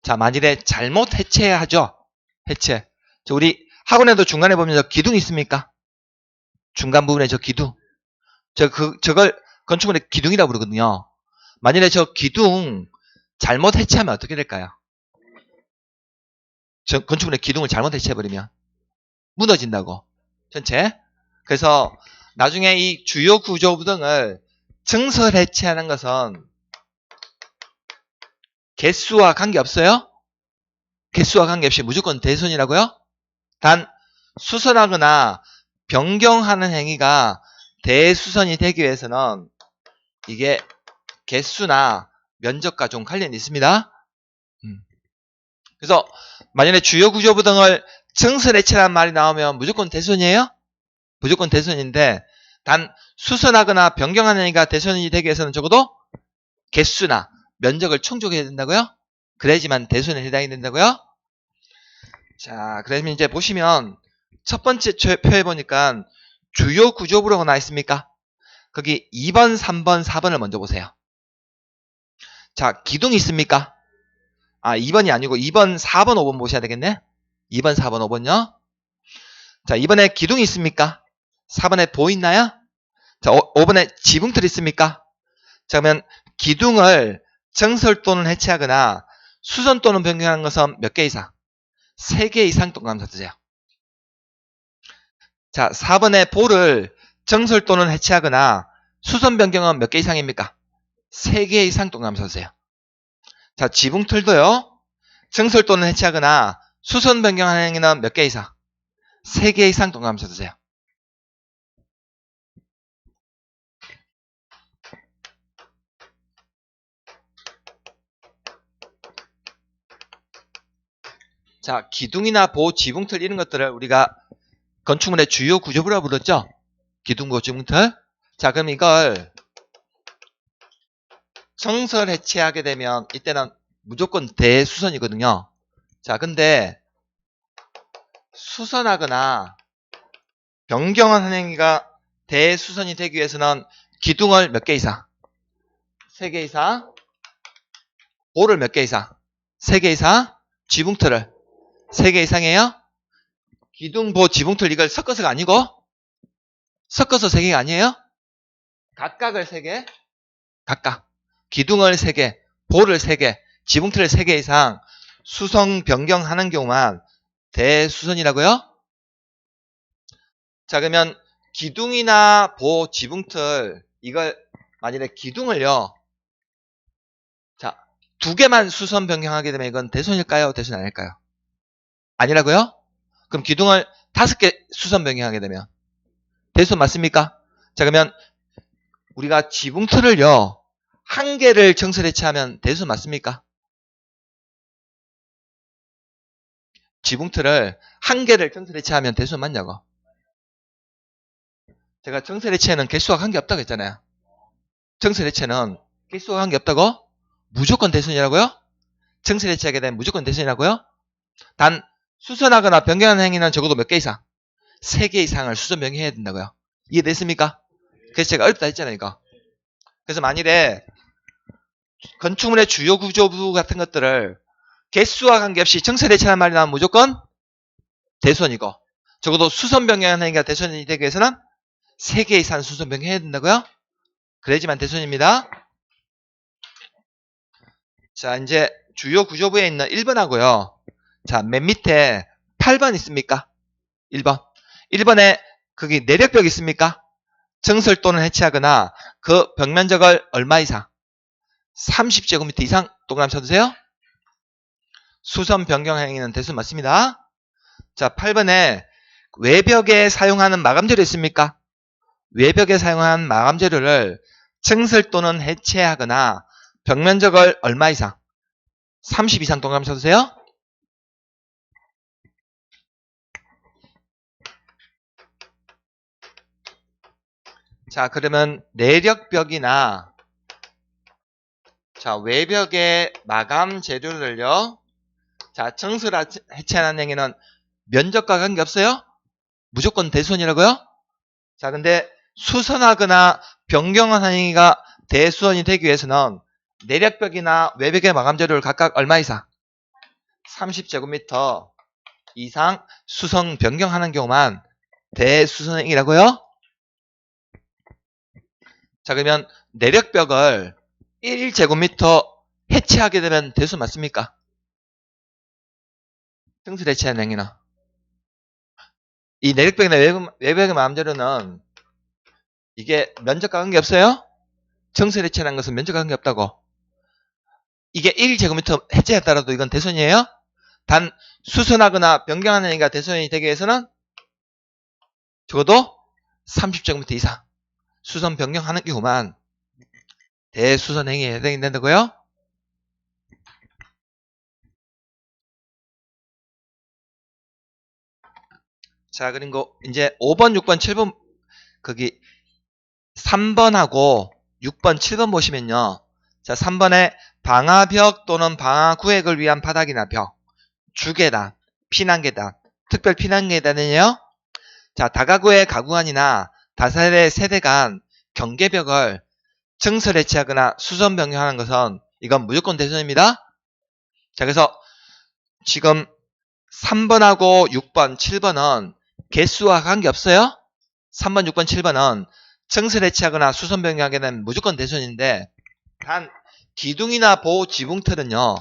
자, 만일에 잘못 해체하죠. 해체. 자, 우리 학원에도 중간에 보면 저 기둥 있습니까? 중간 부분에 저 기둥. 저걸 건축물의 기둥이라고 부르거든요. 만일에 저 기둥 잘못 해체하면 어떻게 될까요? 저 건축물의 기둥을 잘못 해체해버리면 무너진다고. 전체. 그래서 나중에 이 주요 구조부 등을 증설 해체하는 것은 개수와 관계없어요? 개수와 관계없이 무조건 대손이라고요? 단 수선하거나 변경하는 행위가 대수선이 되기 위해서는 이게 개수나 면적과 좀 관련이 있습니다. 그래서 만약에 주요 구조부 등을 증설 해체라는 말이 나오면 무조건 대손이에요? 무조건 대손인데 단 수선하거나 변경하는 행위가 대손이 되기 위해서는 적어도 개수나 면적을 충족해야 된다고요? 그래야지만 대손에 해당이 된다고요? 자, 그러면 이제 보시면 첫 번째 표에 보니까 주요 구조부라고 나와 있습니까? 거기 2번, 3번, 4번을 먼저 보세요. 자, 기둥이 있습니까? 아, 2번이 아니고 2번, 4번, 5번 보셔야 되겠네? 2번, 4번, 5번요. 자, 2번에 기둥이 있습니까? 4번에 보 있나요? 자, 5번에 지붕틀 있습니까? 자, 그러면 기둥을 증설 또는 해체하거나 수선 또는 변경하는 것은 몇 개 이상? 3개 이상 동그라미 써주세요. 자, 4번에 보를 증설 또는 해체하거나 수선 변경은 몇 개 이상입니까? 3개 이상 동그라미 써주세요. 자, 지붕틀도요. 증설 또는 해체하거나 수선 변경하는 행위는 몇 개 이상? 3개 이상 동그라미 써주세요. 자, 기둥이나 보, 지붕틀 이런 것들을 우리가 건축물의 주요 구조부라고 불렀죠? 기둥,보, 지붕틀. 자, 그럼 이걸 증설 해체하게 되면 이때는 무조건 대수선이거든요. 자, 근데 수선하거나 변경한 행위가 대수선이 되기 위해서는 기둥을 몇 개 이상? 3개 이상. 보를 몇 개 이상? 3개 이상. 지붕틀을 3개 이상이에요? 기둥, 보, 지붕틀 이걸 섞어서가 아니고 섞어서 3개가 아니에요? 각각을 3개. 각각. 기둥을 3개, 보를 3개, 지붕틀을 3개 이상 수선 변경하는 경우만 대수선이라고요? 자, 그러면 기둥이나 보, 지붕틀 이걸 만일에 기둥을요. 자, 2개만 수선 변경하게 되면 이건 대손일까요? 대손 아닐까요? 아니라고요? 그럼 기둥을 5개 수선 변경하게 되면 대손 맞습니까? 자, 그러면 우리가 지붕틀을요. 1개를 증설 해체하면 대손 맞습니까? 지붕틀을 1개를 증설 해체하면 대손 맞냐고? 제가 증설 해체는 개수와 관계없다고 했잖아요. 증설 해체는 개수와 관계없다고? 무조건 대손이라고요? 증설 해체하게 되면 무조건 대손이라고요? 단 수선하거나 변경하는 행위는 적어도 몇 개 이상? 3개 이상을 수선 변경해야 된다고요. 이해됐습니까? 그래서 제가 어렵다 했잖아요. 이거. 그래서 만일에 건축물의 주요 구조부 같은 것들을 개수와 관계없이 증설 해체하는 말이 나오면 무조건 대손이고 적어도 수선 변경하는 행위가 대손이 되기 위해서는 3개 이상 수선 변경해야 된다고요? 그래야지만 대손입니다. 자, 이제 주요 구조부에 있는 1번하고요. 자, 맨 밑에 8번 있습니까? 1번. 1번에 거기 내력벽 있습니까? 증설 또는 해체하거나 그 벽면적을 얼마 이상? 30제곱미터 이상 동그라미 쳐주세요. 수선 변경 행위는 대수 맞습니다. 자, 8번에 외벽에 사용하는 마감재료 있습니까? 외벽에 사용한 마감재료를 증설 또는 해체하거나 벽면적을 얼마 이상? 30 이상 동그라미 쳐주세요. 자, 그러면 내력벽이나 자, 외벽의 마감 재료를요. 자, 증설 해체하는 행위는 면적과 관계없어요? 무조건 대수선이라고요? 자, 근데 수선하거나 변경한 행위가 대수선이 되기 위해서는 내력벽이나 외벽의 마감 재료를 각각 얼마 이상? 30제곱미터 이상 수선 변경하는 경우만 대수선 행위라고요? 자, 그러면 내력벽을 1제곱미터 해체하게 되면 대수 맞습니까? 증설 해체하는 행위는. 이 내력벽이나 외벽의 마감재료는 이게 면적과 관계없어요? 증설 해체하는 것은 면적과 관계없다고. 이게 1제곱미터 해체했더라도 이건 대손이에요? 단 수선하거나 변경하는 행위가 대손이 되기 위해서는 적어도 30제곱미터 이상 수선 변경하는 경우만 대수선 행위에 해당이 된다고요? 자, 그리고 이제 5번, 6번, 7번 거기 3번하고 6번, 7번 보시면요. 자, 3번에 방화벽 또는 방화구획을 위한 바닥이나 벽, 주계단, 피난계단, 특별 피난계단은요. 자, 다가구의 가구안이나 다살의 세대 간 경계벽을 증설 해체하거나 수선 변경하는 것은 이건 무조건 대손입니다. 자, 그래서 지금 3번하고 6번, 7번은 개수와 관계없어요. 3번, 6번, 7번은 증설 해체하거나 수선 변경하게 되면 무조건 대손인데 단 기둥이나 보호 지붕틀은요.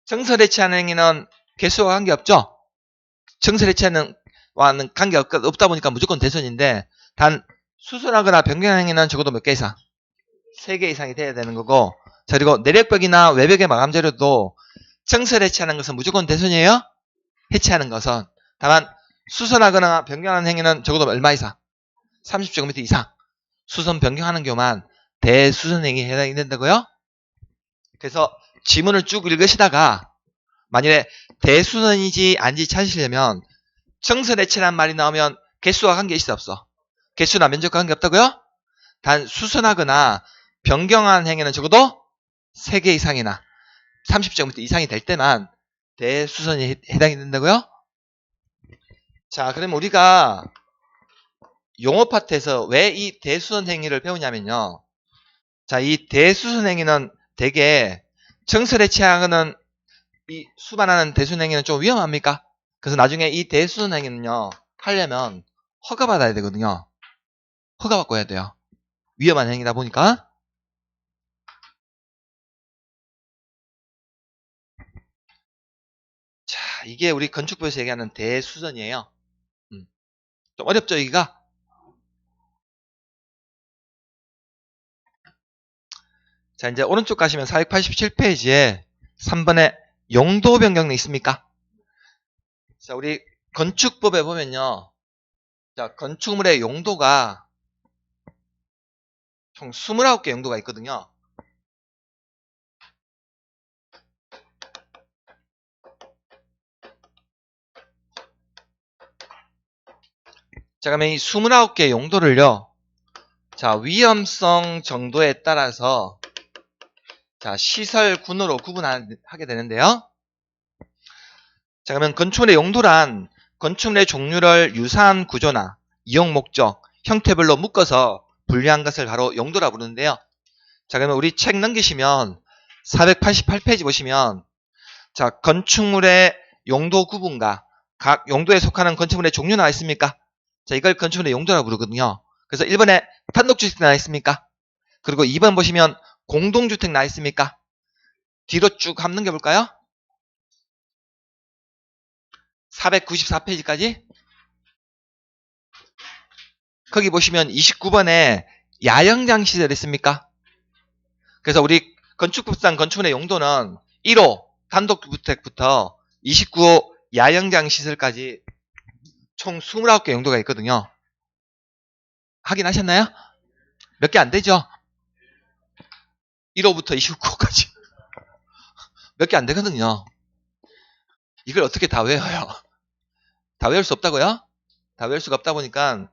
증설 해체하는 행위는 개수와 관계없죠. 증설 해체하는 와는 관계없다 보니까 무조건 대손인데 단 수선하거나 변경하는 행위는 적어도 몇 개 이상? 3개 이상이 돼야 되는 거고 자, 그리고 내력벽이나 외벽의 마감재료도 증설 해체하는 것은 무조건 대손이에요. 해체하는 것은 다만 수선하거나 변경하는 행위는 적어도 얼마 이상? 30제곱미터 이상 수선 변경하는 경우만 대수선 행위에 해당이 된다고요. 그래서 지문을 쭉 읽으시다가 만일에 대수선이지 아닌지 찾으시려면 증설 해체란 말이 나오면 개수와 관계 있어 없어? 개수나 면적과 관계 없다고요? 단 수선하거나 변경한 행위는 적어도 3개 이상이나 30제곱미터 이상이 될 때만 대수선이 해당이 된다고요? 자, 그럼 우리가 용어 파트에서 왜 이 대수선 행위를 배우냐면요. 자, 이 대수선 행위는 되게 증설 해체하는 이 수반하는 대수선 행위는 좀 위험합니까? 그래서 나중에 이 대수선 행위는요. 하려면 허가 받아야 되거든요. 허가 받고 해야 돼요. 위험한 행위다 보니까. 자, 이게 우리 건축부에서 얘기하는 대수선이에요. 좀 어렵죠, 여기가? 자, 이제 오른쪽 가시면 487페이지에 3번에 용도 변경이 있습니까? 자, 우리 건축법에 보면요. 자, 건축물의 용도가 총 29개 용도가 있거든요. 자, 그러면 이 29개 용도를요. 자, 위험성 정도에 따라서 자, 시설군으로 구분하게 되는데요. 자, 그러면 건축물의 용도란 건축물의 종류를 유사한 구조나 이용 목적, 형태별로 묶어서 분류한 것을 바로 용도라 부르는데요. 자, 그러면 우리 책 넘기시면 488페이지 보시면 자, 건축물의 용도 구분과 각 용도에 속하는 건축물의 종류 나와 있습니까? 자, 이걸 건축물의 용도라고 부르거든요. 그래서 1번에 단독주택 나와 있습니까? 그리고 2번 보시면 공동주택 나와 있습니까? 뒤로 쭉 한번 넘겨볼까요? 494페이지까지. 거기 보시면 29번에 야영장 시설 있습니까? 그래서 우리 건축법상 건축물의 용도는 1호 단독주택부터 29호 야영장 시설까지 총 29개 용도가 있거든요. 확인하셨나요? 몇 개 안 되죠? 1호부터 29호까지. 몇 개 안 되거든요. 이걸 어떻게 다 외워요? 다 외울 수 없다고요? 다 외울 수가 없다 보니까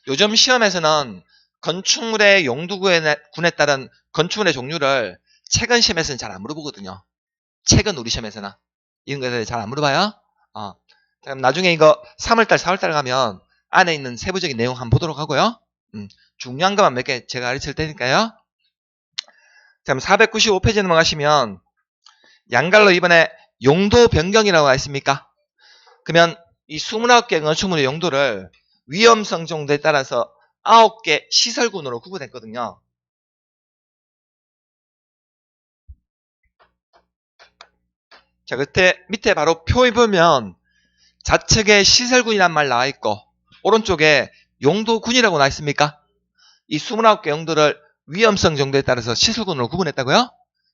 요즘 시험에서는 건축물의 용도군에 따른 건축물의 종류를 최근 시험에서는 잘 안 물어보거든요. 최근 우리 시험에서는. 이런 거에 잘 안 물어봐요. 그럼 나중에 이거 3월달, 4월달 가면 안에 있는 세부적인 내용 한번 보도록 하고요. 중요한 것만 몇 개 제가 가르칠 테니까요. 그럼 495페이지 넘어가시면 양갈로 이번에 용도 변경이라고 했습니까? 그러면 이 29개 건축물의 용도를 위험성 정도에 따라서 9개 시설군으로 구분했거든요. 자, 밑에 바로 표에 보면 좌측에 시설군이란 말 나와 있고 오른쪽에 용도군이라고 나와 있습니까? 이 29개 용도를 위험성 정도에 따라서 시설군으로 구분했다고요?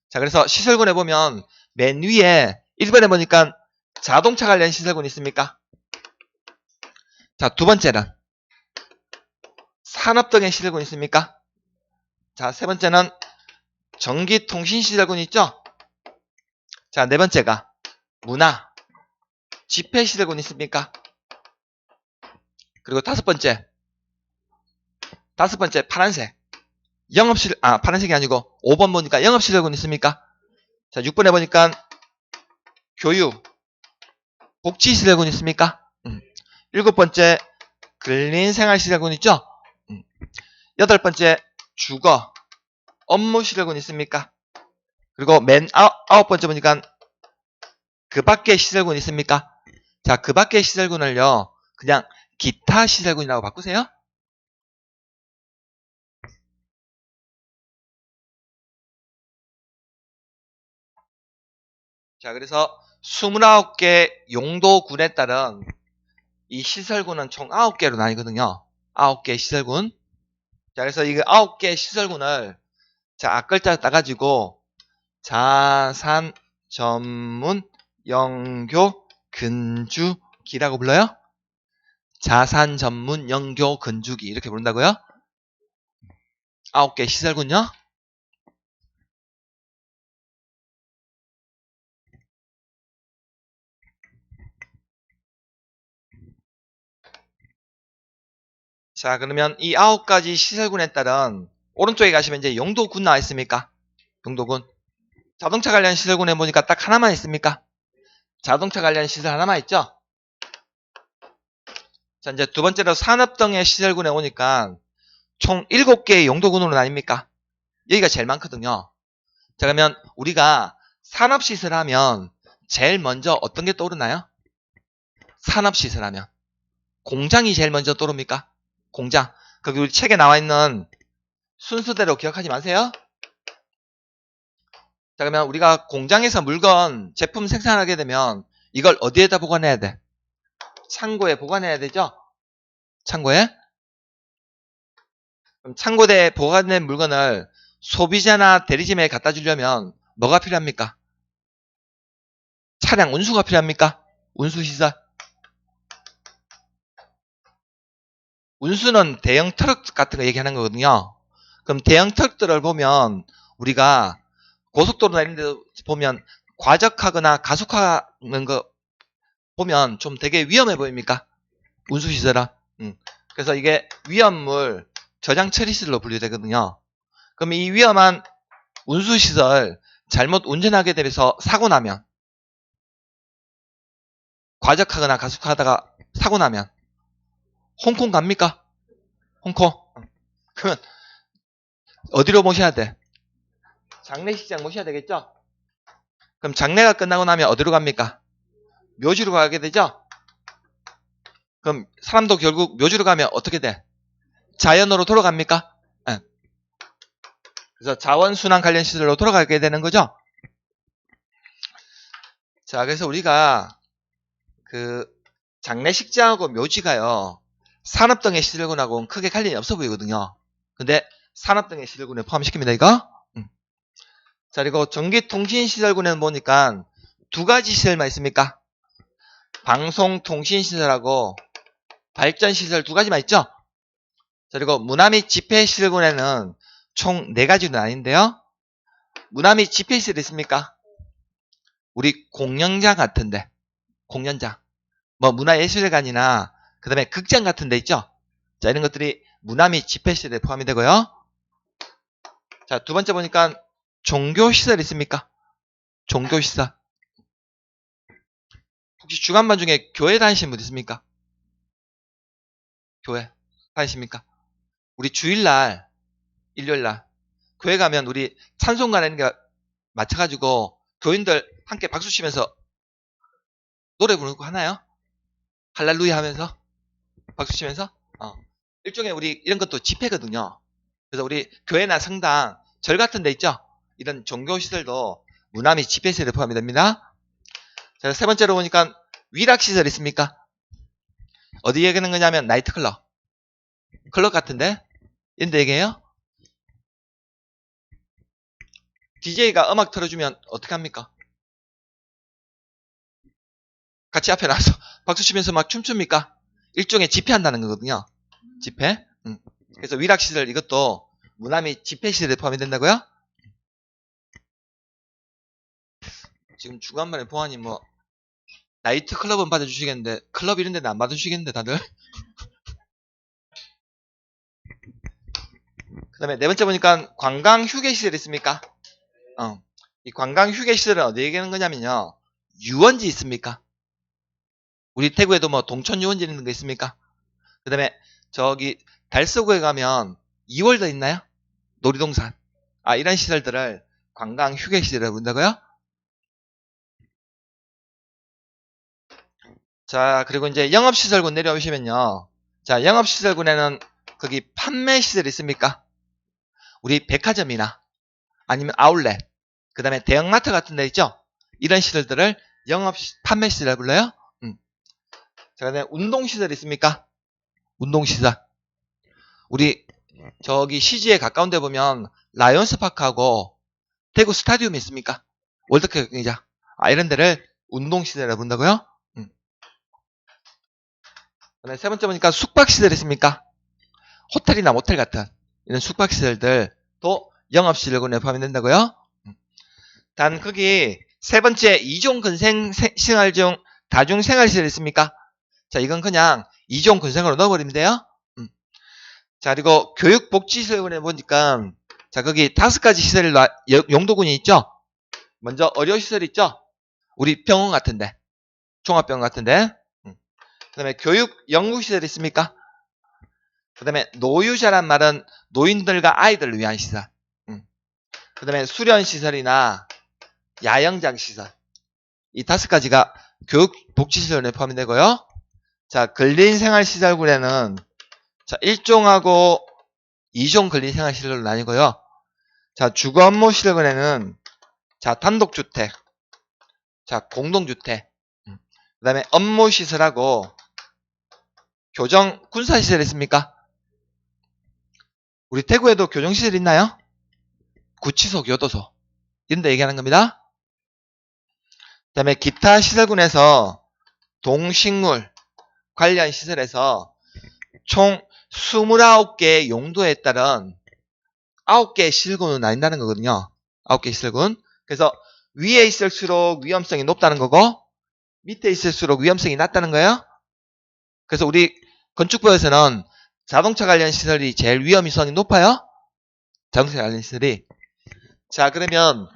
자, 그래서 시설군에 보면 맨 위에 1번에 보니까 자동차 관련 시설군 있습니까? 자, 두 번째는 산업 등의 시설군 있습니까? 자, 세 번째는 전기통신 시설군 있죠? 자, 네 번째가 문화, 집회 시설군 있습니까? 그리고 다섯 번째 파란색. 파란색이 아니고 5번 보니까 영업시설군 있습니까? 자, 6번에 보니까 교육, 복지시설군 있습니까? 7번째 근린생활시설군 있죠? 8번째 주거, 업무시설군 있습니까? 그리고 맨 9번째 보니까 그 밖의 시설군 있습니까? 자, 그 밖의 시설군을요 그냥 기타 시설군이라고 바꾸세요. 자, 그래서 29개 용도군에 따른 이 시설군은 총 9개로 나뉘거든요. 9개 시설군. 자, 그래서 이 9개 시설군을 자, 앞글자 따가지고 자산, 전문, 영교, 근주기라고 불러요? 자산, 전문, 영교, 근주기 이렇게 부른다고요? 9개 시설군요. 자, 그러면 이 9가지 시설군에 따른 오른쪽에 가시면 이제 용도군 나와 있습니까? 용도군. 자동차 관련 시설군에 보니까 딱 하나만 있습니까? 자동차 관련 시설 하나만 있죠? 자, 이제 두 번째로 산업 등의 시설군에 오니까 총 7개의 용도군으로 나뉩니까? 여기가 제일 많거든요. 자, 그러면 우리가 산업시설 하면 제일 먼저 어떤 게 떠오르나요? 산업시설 하면 공장이 제일 먼저 떠오릅니까? 공장. 거기 우리 책에 나와 있는 순서대로 기억하지 마세요. 자, 그러면 우리가 공장에서 물건, 제품 생산하게 되면 이걸 어디에다 보관해야 돼? 창고에 보관해야 되죠? 창고에? 그럼 창고에 보관된 물건을 소비자나 대리점에 갖다 주려면 뭐가 필요합니까? 차량 운수가 필요합니까? 운수시설. 운수는 대형 트럭 같은 거 얘기하는 거거든요. 그럼 대형 트럭들을 보면 우리가 고속도로나 이런 데 보면 과적하거나 가속하는 거 보면 좀 되게 위험해 보입니까? 운수시설아. 그래서 이게 위험물 저장 처리시설로 분류되거든요. 그럼 이 위험한 운수시설 잘못 운전하게 되면서 사고 나면 과적하거나 가속하다가 사고 나면 홍콩 갑니까? 홍콩. 그러면 어디로 모셔야 돼? 장례식장 모셔야 되겠죠? 그럼 장례가 끝나고 나면 어디로 갑니까? 묘지로 가게 되죠? 그럼 사람도 결국 묘지로 가면 어떻게 돼? 자연으로 돌아갑니까? 네. 그래서 자원순환 관련 시설로 돌아가게 되는 거죠? 자, 그래서 우리가 그 장례식장하고 묘지가요 산업등의 시설군하고는 크게 관련이 없어 보이거든요. 근데 산업등의 시설군에 포함시킵니다, 이거. 자, 그리고 전기통신시설군에는 보니까 두 가지 시설만 있습니까? 방송통신시설하고 발전시설 두 가지만 있죠? 자, 그리고 문화 및 집회시설군에는 총 4가지는 아닌데요. 문화 및 집회시설이 있습니까? 우리 공연장 같은데, 공연장. 뭐 문화예술관이나 그 다음에 극장 같은 데 있죠? 자, 이런 것들이 문화 및 집회시설에 포함이 되고요. 자, 두 번째 보니까 종교시설 있습니까? 종교시설. 혹시 주간반 중에 교회 다니시는 분 있습니까? 교회 다니십니까? 우리 주일날, 일요일날 교회 가면 우리 찬송가라는 게 맞춰가지고 교인들 함께 박수 치면서 노래 부르는 거 하나요? 할렐루야 하면서 박수 치면서 일종의 우리 이런 것도 집회거든요. 그래서 우리 교회나 성당, 절 같은 데 있죠? 이런 종교시설도 문화 및 집회시설에 포함이 됩니다. 자, 세 번째로 보니까 위락시설 있습니까? 어디 얘기하는 거냐면 나이트클럽. 클럽 같은데? 이런 데 얘기해요? DJ가 음악 틀어주면 어떻게 합니까? 같이 앞에 나와서 박수 치면서 막 춤춥니까? 일종의 집회한다는 거거든요. 집회. 그래서 위락시설 이것도 문화 및 집회시설에 포함이 된다고요? 지금 주간만에 보아니 뭐 나이트클럽은 받아주시겠는데 클럽 이런 데는 안 받아주시겠는데 다들? 그 다음에 네 번째 보니까 관광 휴게시설 있습니까? 이 관광 휴게시설은 어디 얘기하는 거냐면요. 유원지 있습니까? 우리 태국에도 뭐 동천 유원지 있는 거 있습니까? 그 다음에 저기 달서구에 가면 2월더 있나요? 놀이동산. 이런 시설들을 관광 휴게시설이라고 부른다고요? 자, 그리고 이제 영업시설군 내려오시면요. 자, 영업시설군에는 거기 판매시설 있습니까? 우리 백화점이나 아니면 아울렛, 그 다음에 대형마트 같은 데 있죠? 이런 시설들을 판매시설이라고 불러요? 자, 그 다음에 운동시설 있습니까? 운동시설. 우리 저기 시지에 가까운 데 보면 라이온스 파크하고 대구 스타디움이 있습니까? 월드컵 경기장. 이런 데를 운동시설이라고 부른다고요? 그다음에 세 번째 보니까 숙박시설 있습니까? 호텔이나 모텔 같은 이런 숙박시설들도 영업시설군에 포함이 된다고요? 단 거기 세 번째 이종 근생 생활 중 다중생활시설 있습니까? 자, 이건 그냥 이종 근생으로 넣어버리면 돼요. 자, 그리고 교육복지시설군에 보니까 자, 거기 5가지 시설 용도군이 있죠? 먼저 의료시설 있죠? 우리 병원 같은데, 종합병원 같은데. 그 다음에 교육 연구시설 있습니까? 그 다음에 노유자란 말은 노인들과 아이들을 위한 시설. 그 다음에 수련시설이나 야영장시설. 이 5가지가 교육복지시설에 포함이 되고요. 자, 근린생활시설군에는 자, 1종하고 2종 근린생활시설로 나뉘고요. 자, 주거업무시설군에는 자, 단독주택, 자, 공동주택, 그 다음에 업무시설하고 교정, 군사시설 있습니까? 우리 대구에도 교정시설 있나요? 구치소, 교도소 이런 데 얘기하는 겁니다. 그 다음에 기타 시설군에서 동식물 관련 시설에서 총 29개의 용도에 따른 9개의 시설군으로 나뉜다는 거거든요. 9개의 시설군. 그래서 위에 있을수록 위험성이 높다는 거고 밑에 있을수록 위험성이 낮다는 거예요. 그래서 우리 건축부에서는 자동차 관련 시설이 제일 위험성이 높아요. 자동차 관련 시설이. 자, 그러면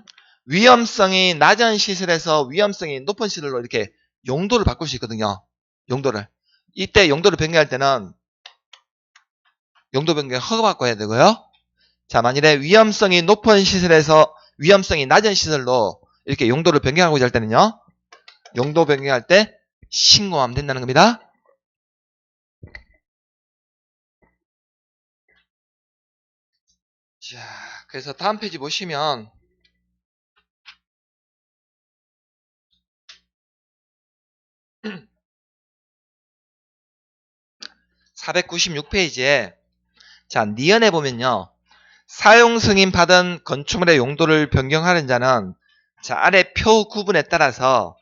위험성이 낮은 시설에서 위험성이 높은 시설로 이렇게 용도를 바꿀 수 있거든요. 용도를. 이때 용도를 변경할 때는 용도 변경 허가받고 해야 되고요. 자, 만일에 위험성이 높은 시설에서 위험성이 낮은 시설로 이렇게 용도를 변경하고자 할 때는요. 용도 변경할 때 신고하면 된다는 겁니다. 자, 그래서 다음 페이지 보시면 496페이지에 자, 니은에 보면요. 사용 승인 받은 건축물의 용도를 변경하는 자는 자, 아래 표 구분에 따라서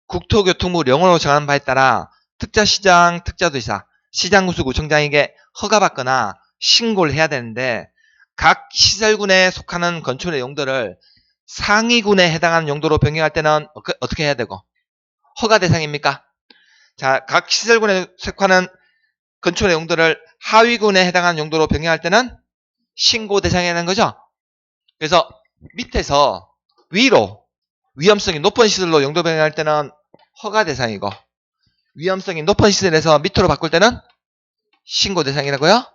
국토교통부 령으로 정한 바에 따라 특자시장, 특자도지사, 시장구수구청장에게 허가받거나 신고를 해야 되는데 각 시설군에 속하는 건축물의 용도를 상위군에 해당하는 용도로 변경할 때는 어떻게 해야 되고 허가 대상입니까? 자, 각 시설군에 속하는 건축물의 용도를 하위군에 해당하는 용도로 변경할 때는 신고 대상이 되는 거죠. 그래서 밑에서 위로 위험성이 높은 시설로 용도 변경할 때는 허가 대상이고 위험성이 높은 시설에서 밑으로 바꿀 때는 신고 대상이라고요.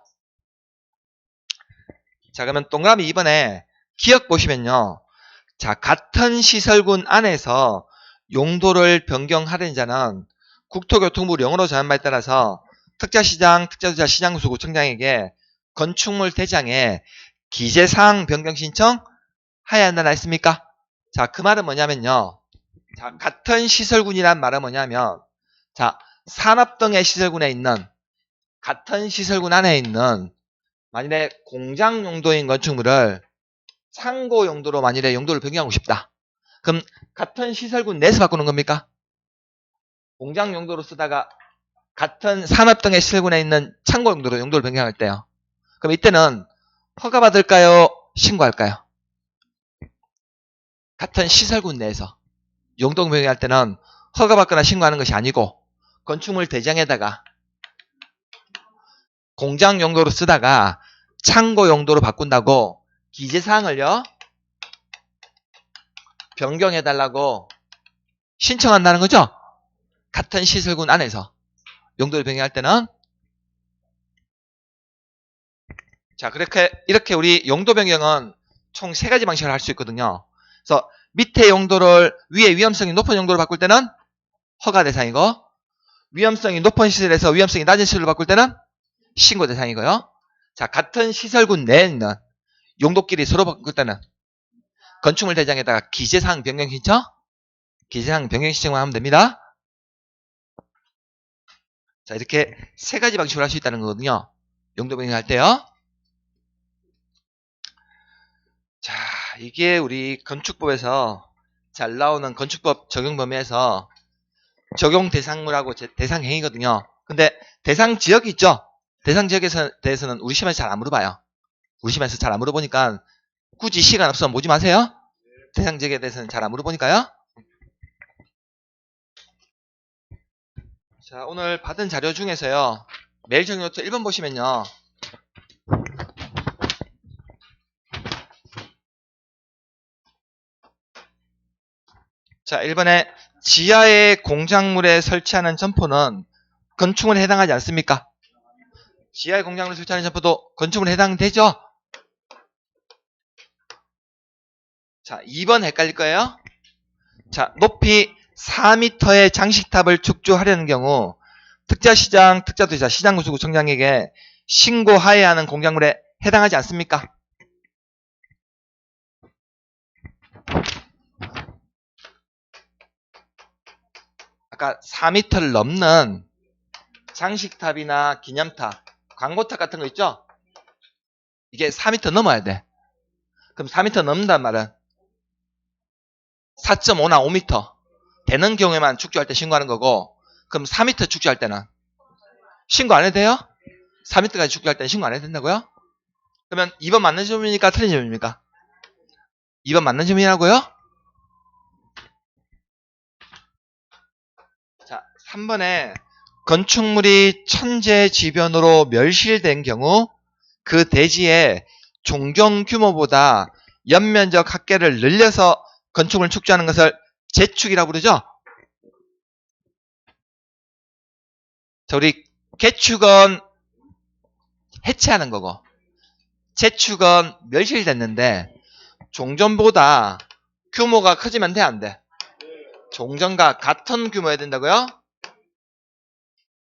자, 그러면 동그라미 2번에 기억 보시면요. 자, 같은 시설군 안에서 용도를 변경하는 자는 국토교통부 령으로 정한 바에 따라서 특자시장, 특자도지사, 시장구수구청장에게 건축물 대장에 기재사항 변경 신청 해야 한다나 했습니까? 자, 그 말은 뭐냐면요. 자, 같은 시설군이란 말은 뭐냐면 자, 산업 등의 시설군에 있는 같은 시설군 안에 있는 만일에 공장 용도인 건축물을 상고 용도로 만일에 용도를 변경하고 싶다. 그럼 같은 시설군 내에서 바꾸는 겁니까? 공장 용도로 쓰다가 같은 산업 등의 시설군에 있는 창고 용도로 용도를 변경할 때요. 그럼 이때는 허가받을까요? 신고할까요? 같은 시설군 내에서 용도 변경할 때는 허가받거나 신고하는 것이 아니고 건축물 대장에다가 공장 용도로 쓰다가 창고 용도로 바꾼다고 기재사항을요 변경해달라고 신청한다는 거죠. 같은 시설군 안에서 용도를 변경할 때는 자, 이렇게 우리 용도 변경은 총 3가지 방식으로 할 수 있거든요. 그래서 밑에 용도를 위에 위험성이 높은 용도로 바꿀 때는 허가 대상이고 위험성이 높은 시설에서 위험성이 낮은 시설로 바꿀 때는 신고 대상이고요. 자, 같은 시설군 내에 있는 용도끼리 서로 바꿀 때는 건축물 대장에다가 기재사항 변경 신청, 기재사항 변경 신청만 하면 됩니다. 자, 이렇게 3가지 방식으로 할 수 있다는 거거든요. 용도 변경할 때요. 자, 이게 우리 건축법에서 잘 나오는 건축법 적용 범위에서 적용 대상물하고 대상 행위거든요. 근데 대상 지역이 있죠? 대상 지역에 대해서는 우리 시험에서 잘 안 물어봐요. 우리 시험에서 잘 안 물어보니까 굳이 시간 없으면 보지 마세요. 대상 지역에 대해서는 잘 안 물어보니까요. 자, 오늘 받은 자료 중에서요. 메일 정리 노트 1번 보시면요. 자, 1번에 지하의 공작물에 설치하는 점포는 건축물에 해당하지 않습니까? 지하의 공작물에 설치하는 점포도 건축물에 해당되죠? 자, 2번 헷갈릴 거예요. 자, 높이 4m의 장식탑을 축조하려는 경우 특자시장, 특자도지사, 시장구수구청장에게 신고하여야 하는 공작물에 해당하지 않습니까? 아까 4m를 넘는 장식탑이나 기념탑, 광고탑 같은 거 있죠? 이게 4m 넘어야 돼. 그럼 4m 넘는단 말은 4.5나 5m 되는 경우에만 축조할 때 신고하는 거고, 그럼 4m 축조할 때는 신고 안 해도 돼요? 4m까지 축조할 때는 신고 안 해도 된다고요? 그러면 2번 맞는 점입니까? 틀린 점입니까? 2번 맞는 점이라고요? 자, 3번에 건축물이 천재지변으로 멸실된 경우 그 대지의 종경 규모보다 연면적 합계를 늘려서 건축물을 축조하는 것을 재축이라고 부르죠? 자, 우리 개축은 해체하는 거고 재축은 멸실됐는데 종전보다 규모가 커지면 돼, 안 돼? 종전과 같은 규모여야 된다고요?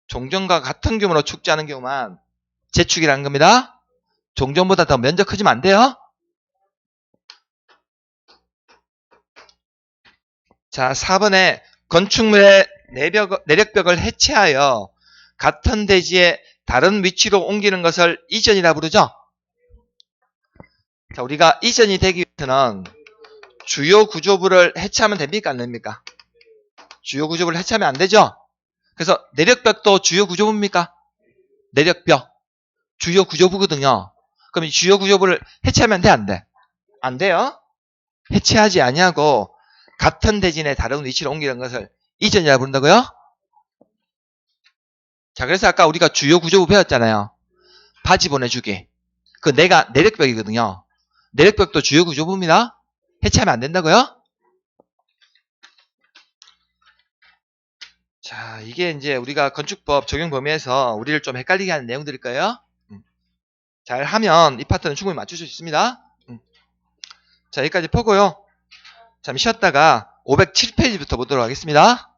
종전과 같은 규모로 축제하는 경우만 재축이라는 겁니다. 종전보다 더 면적 커지면 안 돼요? 자, 4번에 건축물의 내력벽을 해체하여 같은 대지에 다른 위치로 옮기는 것을 이전이라 부르죠. 자, 우리가 이전이 되기 위해서는 주요 구조부를 해체하면 됩니까? 안 됩니까? 주요 구조부를 해체하면 안 되죠? 그래서 내력벽도 주요 구조부입니까? 내력벽. 주요 구조부거든요. 그럼 이 주요 구조부를 해체하면 돼? 안 돼? 안 돼요? 해체하지 아니하고 같은 대진의 다른 위치로 옮기는 것을 이전이라 부른다고요? 자, 그래서 아까 우리가 주요 구조부 배웠잖아요. 바지 보내주기. 그 내가 내력벽이거든요. 내력벽도 주요 구조부입니다. 해체하면 안 된다고요? 자, 이게 이제 우리가 건축법 적용 범위에서 우리를 좀 헷갈리게 하는 내용들일 거예요. 잘 하면 이 파트는 충분히 맞출 수 있습니다. 자, 여기까지 보고요. 잠시 쉬었다가 507페이지부터 보도록 하겠습니다.